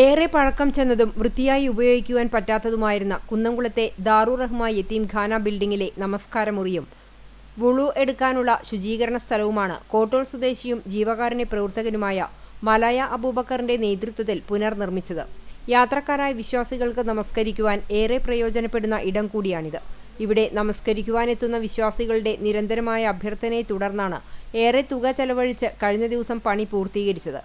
ഏറെ പഴക്കം ചെന്നതും വൃത്തിയായി ഉപയോഗിക്കുവാൻ പറ്റാത്തതുമായിരുന്ന കുന്നംകുളത്തെ ദാറുർ റഹ്മാൻ യത്തീംഖാന ബിൽഡിംഗിലെ നമസ്കാര മുറിയും വുളു എടുക്കാനുള്ള ശുചീകരണ സ്ഥലവുമാണ് കോട്ടോൾ സ്വദേശിയും ജീവകാരുണ്യ പ്രവർത്തകനുമായ മലായ അബൂബക്കറിന്റെ നേതൃത്വത്തിൽ പുനർനിർമ്മിച്ചത്. യാത്രക്കാരായ വിശ്വാസികൾക്ക് നമസ്കരിക്കുവാൻ ഏറെ പ്രയോജനപ്പെടുന്ന ഇടം കൂടിയാണിത്. ഇവിടെ നമസ്കരിക്കുവാനെത്തുന്ന വിശ്വാസികളുടെ നിരന്തരമായ അഭ്യർത്ഥനയെ തുടർന്നാണ് ഏറെ തുക ചെലവഴിച്ച് കഴിഞ്ഞ ദിവസം പണി പൂർത്തീകരിച്ചത്.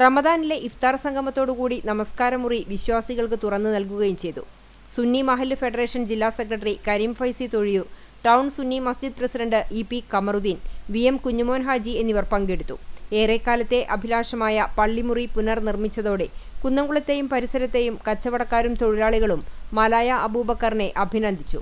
റമദാനിലെ ഇഫ്താർ സംഗമത്തോടുകൂടി നമസ്കാരമുറി വിശ്വാസികൾക്ക് തുറന്നു നൽകുകയും ചെയ്തു. സുന്നി മഹല്ല് ഫെഡറേഷൻ ജില്ലാ സെക്രട്ടറി Kareem Faizy Thozhiyur, town Sunni Masjid president EP Kamaruddin, VM Kunjumon Haji എന്നിവർ പങ്കെടുത്തു. ഏറെക്കാലത്തെ അഭിലാഷമായ പള്ളിമുറി പുനർനിർമ്മിച്ചതോടെ കുന്നംകുളത്തെയും പരിസരത്തെയും കച്ചവടക്കാരും തൊഴിലാളികളും മലായ അബൂബക്കറിനെ അഭിനന്ദിച്ചു.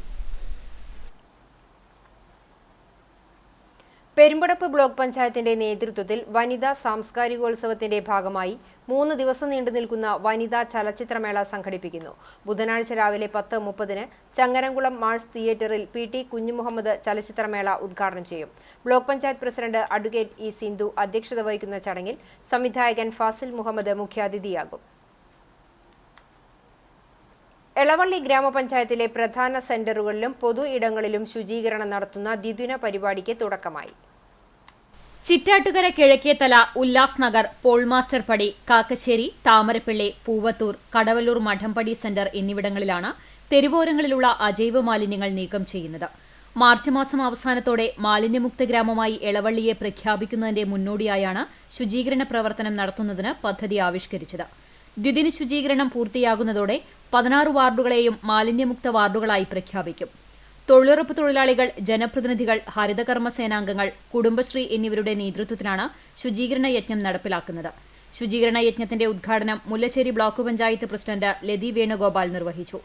പെരുമ്പടപ്പ് ബ്ലോക്ക് പഞ്ചായത്തിന്റെ നേതൃത്വത്തിൽ വനിതാ സാംസ്കാരികോത്സവത്തിന്റെ ഭാഗമായി 3 ദിവസം നീണ്ടുനിൽക്കുന്ന വനിതാ ചലച്ചിത്രമേള സംഘടിപ്പിക്കുന്നു. ബുധനാഴ്ച രാവിലെ 10:30 ചങ്ങരംകുളം മാൾസ് തിയേറ്ററിൽ PT കുഞ്ഞുമുഹമ്മദ് ചലച്ചിത്രമേള ഉദ്ഘാടനം ചെയ്യും. Block panchayat president advocate E Sindhu അധ്യക്ഷത വഹിക്കുന്ന ചടങ്ങിൽ സംവിധായകൻ ഫാസിൽ മുഹമ്മദ് മുഖ്യാതിഥിയാകും. എളവള്ളി ഗ്രാമപഞ്ചായത്തിലെ പ്രധാന സെന്ററുകളിലും പൊതു ഇടങ്ങളിലും ശുചീകരണം നടത്തുന്ന ദ്വിദിന പരിപാടിക്ക് തുടക്കമായി. ചിറ്റാട്ടുകര കിഴക്കേത്തല, ഉല്ലാസ് നഗർ, പോൾമാസ്റ്റർ പടി, കാക്കശ്ശേരി, താമരപ്പള്ളി, പൂവത്തൂർ, കടവല്ലൂർ മഠംപടി സെന്റർ എന്നിവിടങ്ങളിലാണ് തെരുവോരങ്ങളിലുള്ള അജൈവ മാലിന്യങ്ങൾ നീക്കം ചെയ്യുന്നത്. മാർച്ച് മാസം അവസാനത്തോടെ മാലിന്യമുക്ത ഗ്രാമമായി എളവള്ളിയെ പ്രഖ്യാപിക്കുന്നതിന്റെ മുന്നോടിയായാണ് ശുചീകരണ പ്രവർത്തനം നടത്തുന്നതിന് പദ്ധതി ആവിഷ്കരിച്ചത്. ദ്വിദിന ശുചീകരണം പൂർത്തിയാകുന്നതോടെ 16 വാർഡുകളെയും മാലിന്യമുക്ത വാർഡുകളായി പ്രഖ്യാപിക്കും. തൊഴിലുറപ്പ് തൊഴിലാളികൾ, ജനപ്രതിനിധികൾ, ഹരിതകർമ്മ സേനാംഗങ്ങൾ, കുടുംബശ്രീ എന്നിവരുടെ നേതൃത്വത്തിലാണ് ശുചീകരണ യജ്ഞം നടപ്പിലാക്കുന്നത്. ശുചീകരണ യജ്ഞത്തിന്റെ ഉദ്ഘാടനം മുല്ലശ്ശേരി ബ്ലോക്ക് പഞ്ചായത്ത് പ്രസിഡന്റ് ലതി വേണുഗോപാൽ നിർവഹിച്ചു.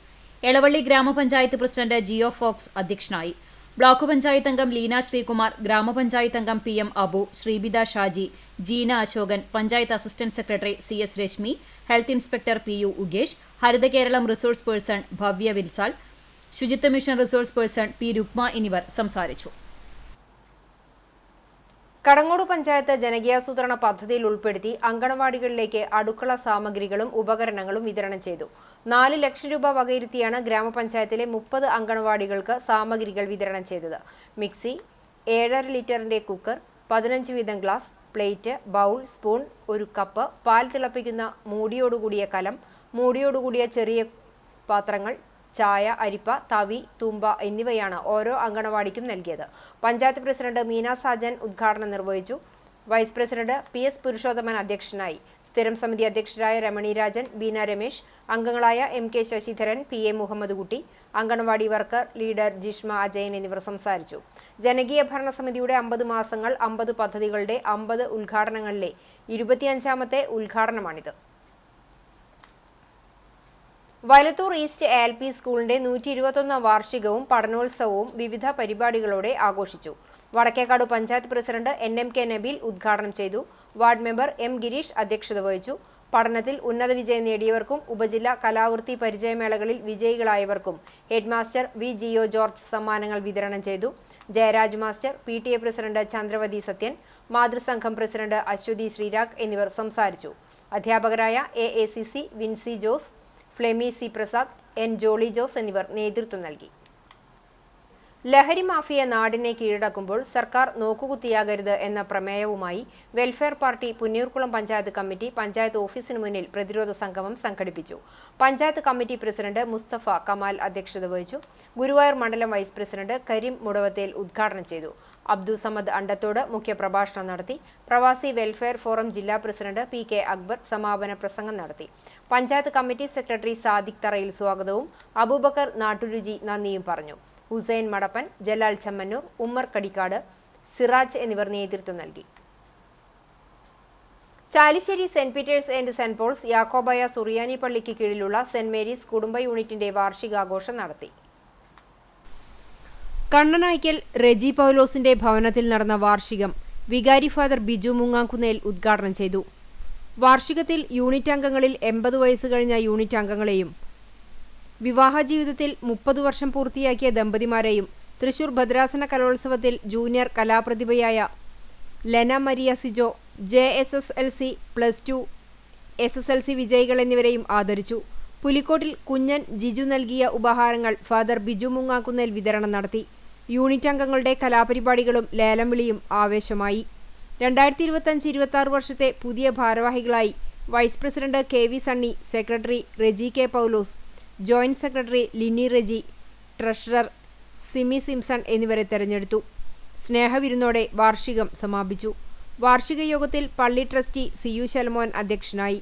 എളവള്ളി ഗ്രാമപഞ്ചായത്ത് പ്രസിഡന്റ് ജിയോ ഫോക്സ് അധ്യക്ഷനായി. ബ്ലോക്ക് പഞ്ചായത്ത് അംഗം ലീന ശ്രീകുമാർ, ഗ്രാമപഞ്ചായത്ത് അംഗം PM Abu, Sreebitha Shaji, Jeena Ashokan, panchayat assistant secretary CS Reshmi, health inspector PU Ugesh, Haritha Keralam resource person Bhavya Vilsal, ശുചിത്വ mission resource person P Rukma എന്നിവർ സംസാരിച്ചു. കടങ്ങോട് പഞ്ചായത്ത് ജനകീയാസൂത്രണ പദ്ധതിയിൽ ഉൾപ്പെടുത്തി അങ്കണവാടികളിലേക്ക് അടുക്കള സാമഗ്രികളും ഉപകരണങ്ങളും വിതരണം ചെയ്തു. 4 ലക്ഷം രൂപ വകയിരുത്തിയാണ് ഗ്രാമപഞ്ചായത്തിലെ 30 അങ്കണവാടികൾക്ക് സാമഗ്രികൾ വിതരണം ചെയ്തത്. മിക്സി, 7.5 ലിറ്ററിന്റെ കുക്കർ, 15 വീതം glass, plate, bowl, spoon, 1 cup, പാൽ തിളപ്പിക്കുന്ന മൂടിയോടുകൂടിയ കലം, മൂടിയോടുകൂടിയ ചെറിയ പാത്രങ്ങൾ, ചായ, അരിപ്പ, തവി, തുമ്പ എന്നിവയാണ് ഓരോ അങ്കണവാടിക്കും നൽകിയത്. പഞ്ചായത്ത് പ്രസിഡന്റ് മീന സാജൻ ഉദ്ഘാടനം നിർവഹിച്ചു. വൈസ് പ്രസിഡന്റ് PS പുരുഷോത്തമൻ അധ്യക്ഷനായി. സ്ഥിരം സമിതി അധ്യക്ഷരായ രമണി രാജൻ, ബീന രമേശ്, അംഗങ്ങളായ MK ശശിധരൻ, PA മുഹമ്മദ് കുട്ടി, അങ്കണവാടി വർക്കർ ലീഡർ ജിഷ്മ അജയൻ എന്നിവർ സംസാരിച്ചു. ജനകീയ ഭരണസമിതിയുടെ 50 മാസങ്ങൾ 50 പദ്ധതികളുടെ 50 ഉദ്ഘാടനങ്ങളിലെ 25ാമത്തെ ഉദ്ഘാടനമാണിത്. വയലത്തൂർ ഈസ്റ്റ് ALP സ്കൂളിന്റെ 121 വാർഷികവും പഠനോത്സവവും വിവിധ പരിപാടികളോടെ ആഘോഷിച്ചു. വടക്കേക്കാട് പഞ്ചായത്ത് പ്രസിഡന്റ് NMK നബീൽ ഉദ്ഘാടനം ചെയ്തു. വാർഡ് മെമ്പർ M ഗിരീഷ് അധ്യക്ഷത വഹിച്ചു. പഠനത്തിൽ ഉന്നത വിജയം നേടിയവർക്കും ഉപജില്ലാ കലാവൃത്തി പരിചയമേളകളിൽ വിജയികളായവർക്കും ഹെഡ്മാസ്റ്റർ V ജിയോ ജോർജ് സമ്മാനങ്ങൾ വിതരണം ചെയ്തു. Jayaraj master, PTA president Chandravathi Sathyan, മാതൃസംഘം പ്രസിഡന്റ് അശ്വതി ശ്രീരാഗ് എന്നിവർ സംസാരിച്ചു. അധ്യാപകരായ AACC Vincy Jose, ഫ്ലെമി C Prasad, N Jolly Jose എന്നിവർ നേതൃത്വം നൽകി. ലഹരി മാഫിയ നാടിനെ കീഴടക്കുമ്പോൾ സർക്കാർ നോക്കുകുത്തിയാകരുത് എന്ന പ്രമേയവുമായി welfare party Punnayurkulam panchayat committee panchayat ഓഫീസിന് മുന്നിൽ പ്രതിരോധ സംഗമം സംഘടിപ്പിച്ചു. പഞ്ചായത്ത് കമ്മിറ്റി പ്രസിഡന്റ് മുസ്തഫ കമാൽ അധ്യക്ഷത വഹിച്ചു. ഗുരുവായൂർ മണ്ഡലം വൈസ് പ്രസിഡന്റ് കരീം മുടവത്തേൽ ഉദ്ഘാടനം ചെയ്തു. അബ്ദു സമദ് അണ്ടത്തോട് മുഖ്യപ്രഭാഷണം നടത്തി. പ്രവാസി വെൽഫെയർ ഫോറം ജില്ലാ പ്രസിഡന്റ് PK അക്ബർ സമാപന പ്രസംഗം നടത്തി. പഞ്ചായത്ത് കമ്മിറ്റി സെക്രട്ടറി സാദിഖ് തറയിൽ സ്വാഗതവും അബൂബക്കർ നാട്ടുരുചി നന്ദിയും പറഞ്ഞു. ഹുസൈൻ മടപ്പൻ, ജലാൽ ചമ്മന്നൂർ, ഉമ്മർ കടിക്കാട്, സിറാജ് എന്നിവർ നേതൃത്വം നൽകി. Chalissery saint Peter's and saint Paul's Yakobaya Suriyani പള്ളിക്ക് കീഴിലുള്ള സെന്റ് മേരീസ് കുടുംബ യൂണിറ്റിന്റെ വാർഷികാഘോഷം നടത്തി. കണ്ണനായ്ക്കൽ റെജി പൗലോസിന്റെ ഭവനത്തിൽ നടന്ന വാർഷികം വികാരി ഫാദർ ബിജു മുങ്ങാംകുന്നേൽ ഉദ്ഘാടനം ചെയ്തു. വാർഷികത്തിൽ യൂണിറ്റ് അംഗങ്ങളിൽ 80 വയസ്സ് കഴിഞ്ഞ യൂണിറ്റ് അംഗങ്ങളെയും വിവാഹ ജീവിതത്തിൽ 30 വർഷം പൂർത്തിയാക്കിയ ദമ്പതിമാരെയും തൃശൂർ ഭദ്രാസന കലോത്സവത്തിൽ ജൂനിയർ കലാപ്രതിഭയായ Lena Maria Sijo, JSSLC +2 SSLC വിജയികൾ എന്നിവരെയും ആദരിച്ചു. പുലിക്കോട്ടിൽ കുഞ്ഞൻ ജിജു നൽകിയ ഉപഹാരങ്ങൾ ഫാദർ ബിജു മുങ്ങാക്കുന്നേൽ വിതരണം നടത്തി. യൂണിറ്റ് അംഗങ്ങളുടെ കലാപരിപാടികളും ലേലം വിളിയും ആവേശമായി. 2025-26 വർഷത്തെ പുതിയ ഭാരവാഹികളായി vice president KV Sunny, secretary Reji K. Paulose, joint secretary Lini Reji, treasurer Simi Simson എന്നിവരെ തെരഞ്ഞെടുത്തു. സ്നേഹവിരുന്നോടെ വാർഷികം സമാപിച്ചു. വാർഷിക യോഗത്തിൽ പള്ളി ട്രസ്റ്റി CU ശലമോൻ അധ്യക്ഷനായി.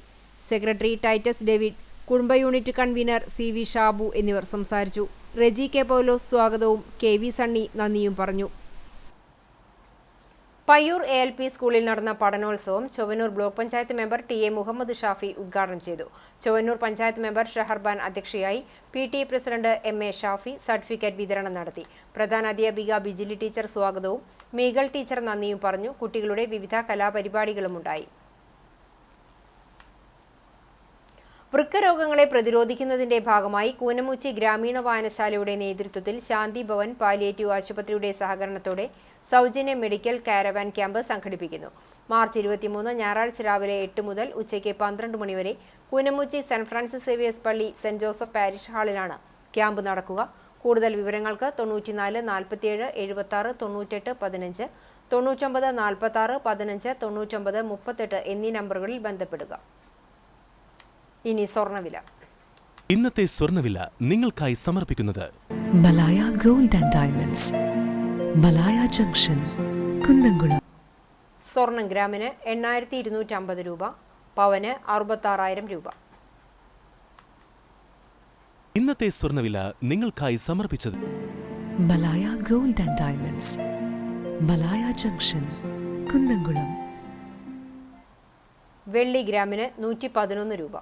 സെക്രട്ടറി ടൈറ്റസ് ഡേവിഡ്, കുടുംബ യൂണിറ്റ് കൺവീനർ CV ഷാബു എന്നിവർ സംസാരിച്ചു. റെജി K. പൗലോസ് സ്വാഗതവും KV സണ്ണി നന്ദിയും പറഞ്ഞു. പയ്യൂർ ALP സ്കൂളിൽ നടന്ന പഠനോത്സവം Chowwannur block panchayat member TA Muhammad Shafi ഉദ്ഘാടനം ചെയ്തു. ചൊവ്വന്നൂർ പഞ്ചായത്ത് മെമ്പർ ഷഹർബാൻ അധ്യക്ഷയായി. PTA president MA Shafi certificate വിതരണം നടത്തി. പ്രധാനാധ്യാപിക ബിജിലി ടീച്ചർ സ്വാഗതവും മീഗൾ ടീച്ചർ നന്ദിയും പറഞ്ഞു. കുട്ടികളുടെ വിവിധ കലാപരിപാടികളുമുണ്ടായി. വൃക്കരോഗങ്ങളെ പ്രതിരോധിക്കുന്നതിന്റെ ഭാഗമായി കൂനമുച്ചി ഗ്രാമീണ വായനശാലയുടെ നേതൃത്വത്തിൽ ശാന്തി ഭവൻ പാലിയേറ്റീവ് ആശുപത്രിയുടെ സഹകരണത്തോടെ സൗജന്യ മെഡിക്കൽ കാരവാൻ ക്യാമ്പ് സംഘടിപ്പിക്കുന്നു. മാർച്ച് 23 ഞായറാഴ്ച രാവിലെ 8 മുതൽ ഉച്ചയ്ക്ക് 12 മണിവരെ കൂനമുച്ചി സെന്റ് ഫ്രാൻസിസ് സേവിയേഴ്സ് പള്ളി സെന്റ് ജോസഫ് പാരിഷ് ഹാളിലാണ് ക്യാമ്പ് നടക്കുക. കൂടുതൽ വിവരങ്ങൾക്ക് 94 47 76 98 15, 99 46 15, 99 38 എന്നീ നമ്പറുകളിൽ ബന്ധപ്പെടുക. ഇനി സ്വർണ്ണവില. ഇന്നത്തെ സ്വർണ്ണവില നിങ്ങൾക്കായി സമർപ്പിക്കുന്നത് Malaya gold and diamonds, Malaya junction, Kunnamkulam. സ്വർണം ഗ്രാമിന് 8250 രൂപ, പവന് 66,000 രൂപ. ഇന്നത്തെ സ്വർണ്ണവില നിങ്ങൾക്കായി സമർപ്പിച്ചത് Malaya gold and diamonds, Malaya junction, Kunnamkulam. വെള്ളി ഗ്രാമിന് 111 രൂപ.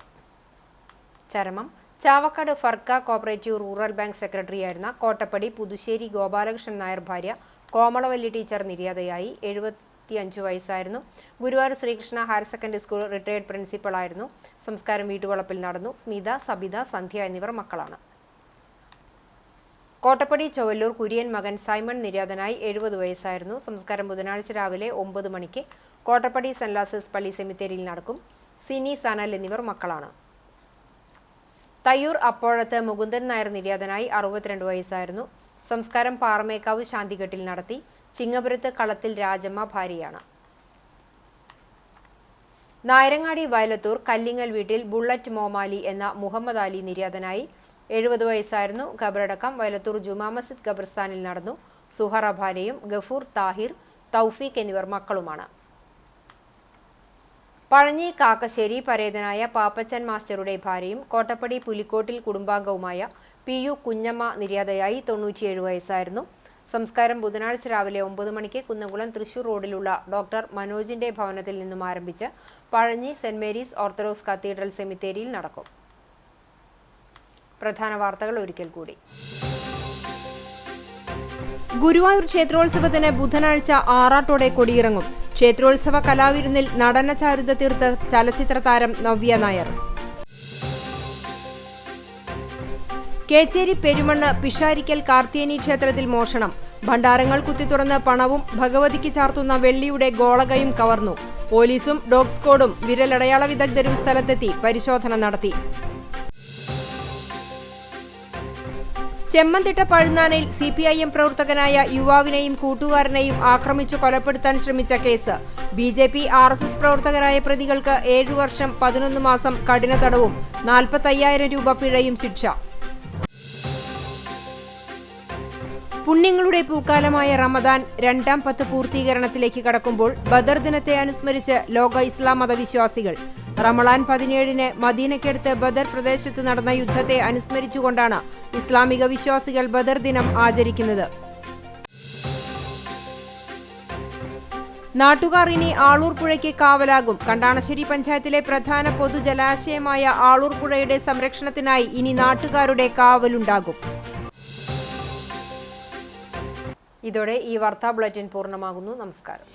ചരമം. Chavakkad Firka cooperative rural bank സെക്രട്ടറിയായിരുന്ന കോട്ടപ്പടി പുതുശ്ശേരി ഗോപാലകൃഷ്ണൻ നായർ ഭാര്യ കോമളവല്ലി ടീച്ചർ നിര്യാതയായി. 75 വയസ്സായിരുന്നു. Guruvayur Sreekrishna higher secondary school retired പ്രിൻസിപ്പളായിരുന്നു. സംസ്കാരം വീട്ടുവളപ്പിൽ നടന്നു. സ്മിത, സബിത, സന്ധ്യ എന്നിവർ മക്കളാണ്. കോട്ടപ്പടി ചൊവ്വല്ലൂർ കുര്യൻ മകൻ സൈമൺ നിര്യാതനായി. 70 വയസ്സായിരുന്നു. സംസ്കാരം ബുധനാഴ്ച രാവിലെ 9 മണിക്ക് കോട്ടപ്പടി സെന്റ് ലാസേഴ്സ് പള്ളി സെമിത്തേരിയിൽ നടക്കും. സിനി, സനൽ എന്നിവർ മക്കളാണ്. തയ്യൂർ അപ്പോഴത്ത് മുകുന്ദൻ നായർ നിര്യാതനായി. 62 വയസ്സായിരുന്നു. സംസ്കാരം പാറമേക്കാവ് ശാന്തിഘട്ടിൽ നടത്തി. ചിങ്ങപുരത്ത് കളത്തിൽ രാജമ്മ ഭാര്യയാണ്. നായരങ്ങാടി വയലത്തൂർ കല്ലിങ്ങൽ വീട്ടിൽ ബുള്ളറ്റ് മോമാലി എന്ന മുഹമ്മദ് അലി നിര്യാതനായി. 70 വയസ്സായിരുന്നു. ഖബറടക്കം വയലത്തൂർ ജുമാ മസ്ജിദ് ഖബർസ്ഥാനിൽ നടന്നു. സുഹറ ഭാര്യയും ഗഫൂർ, താഹിർ, തൗഫീഖ് എന്നിവർ മക്കളുമാണ്. പഴഞ്ഞി കാക്കശ്ശേരി പരേതനായ പാപ്പച്ചൻ മാസ്റ്ററുടെ ഭാര്യയും കോട്ടപ്പടി പുലിക്കോട്ടിൽ കുടുംബാംഗവുമായ PU കുഞ്ഞമ്മ നിര്യാതയായി. 97 വയസ്സായിരുന്നു. സംസ്കാരം ബുധനാഴ്ച രാവിലെ 9 മണിക്ക് കുന്നംകുളം തൃശൂർ റോഡിലുള്ള ഡോക്ടർ മനോജിന്റെ ഭവനത്തിൽ നിന്നും ആരംഭിച്ച് Pazhanji saint Mary's orthodox cathedral സെമിത്തേരിയിൽ നടക്കും. പ്രധാന വാർത്തകൾ ഒരിക്കൽ കൂടി. ഗുരുവായൂർ ക്ഷേത്രോത്സവത്തിന് ബുധനാഴ്ച ആറാട്ടോടെ കൊടിയിറങ്ങും. ക്ഷേത്രോത്സവ കലാവിരുന്നിൽ നടന ചാരുത തീർത്ത് ചലച്ചിത്ര താരം നവ്യ നായർ. കേച്ചേരി പെരുമണ്ണ് പിഷാരിക്കൽ കാർത്തിയേനി ക്ഷേത്രത്തിൽ മോഷണം. ഭണ്ഡാരങ്ങൾ കുത്തിത്തുറന്ന് പണവും ഭഗവതിക്ക് ചാർത്തുന്ന വെള്ളിയുടെ ഗോളകയും കവർന്നു. പോലീസും ഡോഗ് സ്ക്വാഡും വിരലടയാള വിദഗ്ധരും സ്ഥലത്തെത്തി പരിശോധന നടത്തി. ചെമ്മന്തിട്ട പഴുന്നാനയിൽ CPIM പ്രവർത്തകനായ യുവാവിനെയും കൂട്ടുകാരനെയും ആക്രമിച്ചു കൊലപ്പെടുത്താൻ ശ്രമിച്ച കേസ്. BJP RSS പ്രവർത്തകരായ പ്രതികൾക്ക് 7 വർഷം 11 മാസം കഠിന തടവും 45,000 രൂപ പിഴയും ശിക്ഷ. പുണ്യങ്ങളുടെ പൂക്കാലമായ റമദാൻ 2ാം 10 പൂർത്തീകരണത്തിലേക്ക് കടക്കുമ്പോൾ ബദർ ദിനത്തെ അനുസ്മരിച്ച് ലോക ഇസ്ലാം മതവിശ്വാസികൾ. റമളാൻ 17-ന് മദീനയ്ക്കടുത്ത് ബദർ പ്രദേശത്ത് നടന്ന യുദ്ധത്തെ അനുസ്മരിച്ചുകൊണ്ടാണ് ഇസ്ലാമിക വിശ്വാസികൾ ബദർ ദിനം ആചരിക്കുന്നത്. നാട്ടുകാർ ഇനി ആളൂർ പുഴയ്ക്ക് കാവലാകും. കണ്ടാണശ്ശേരി പഞ്ചായത്തിലെ പ്രധാന പൊതുജലാശയമായ ആളൂർ പുഴയുടെ സംരക്ഷണത്തിനായി ഇനി നാട്ടുകാരുടെ കാവലുണ്ടാകും. ഇതോടെ ഈ വാർത്താ ബുള്ളറ്റിൻ പൂർണ്ണമാകുന്നു. നമസ്കാരം.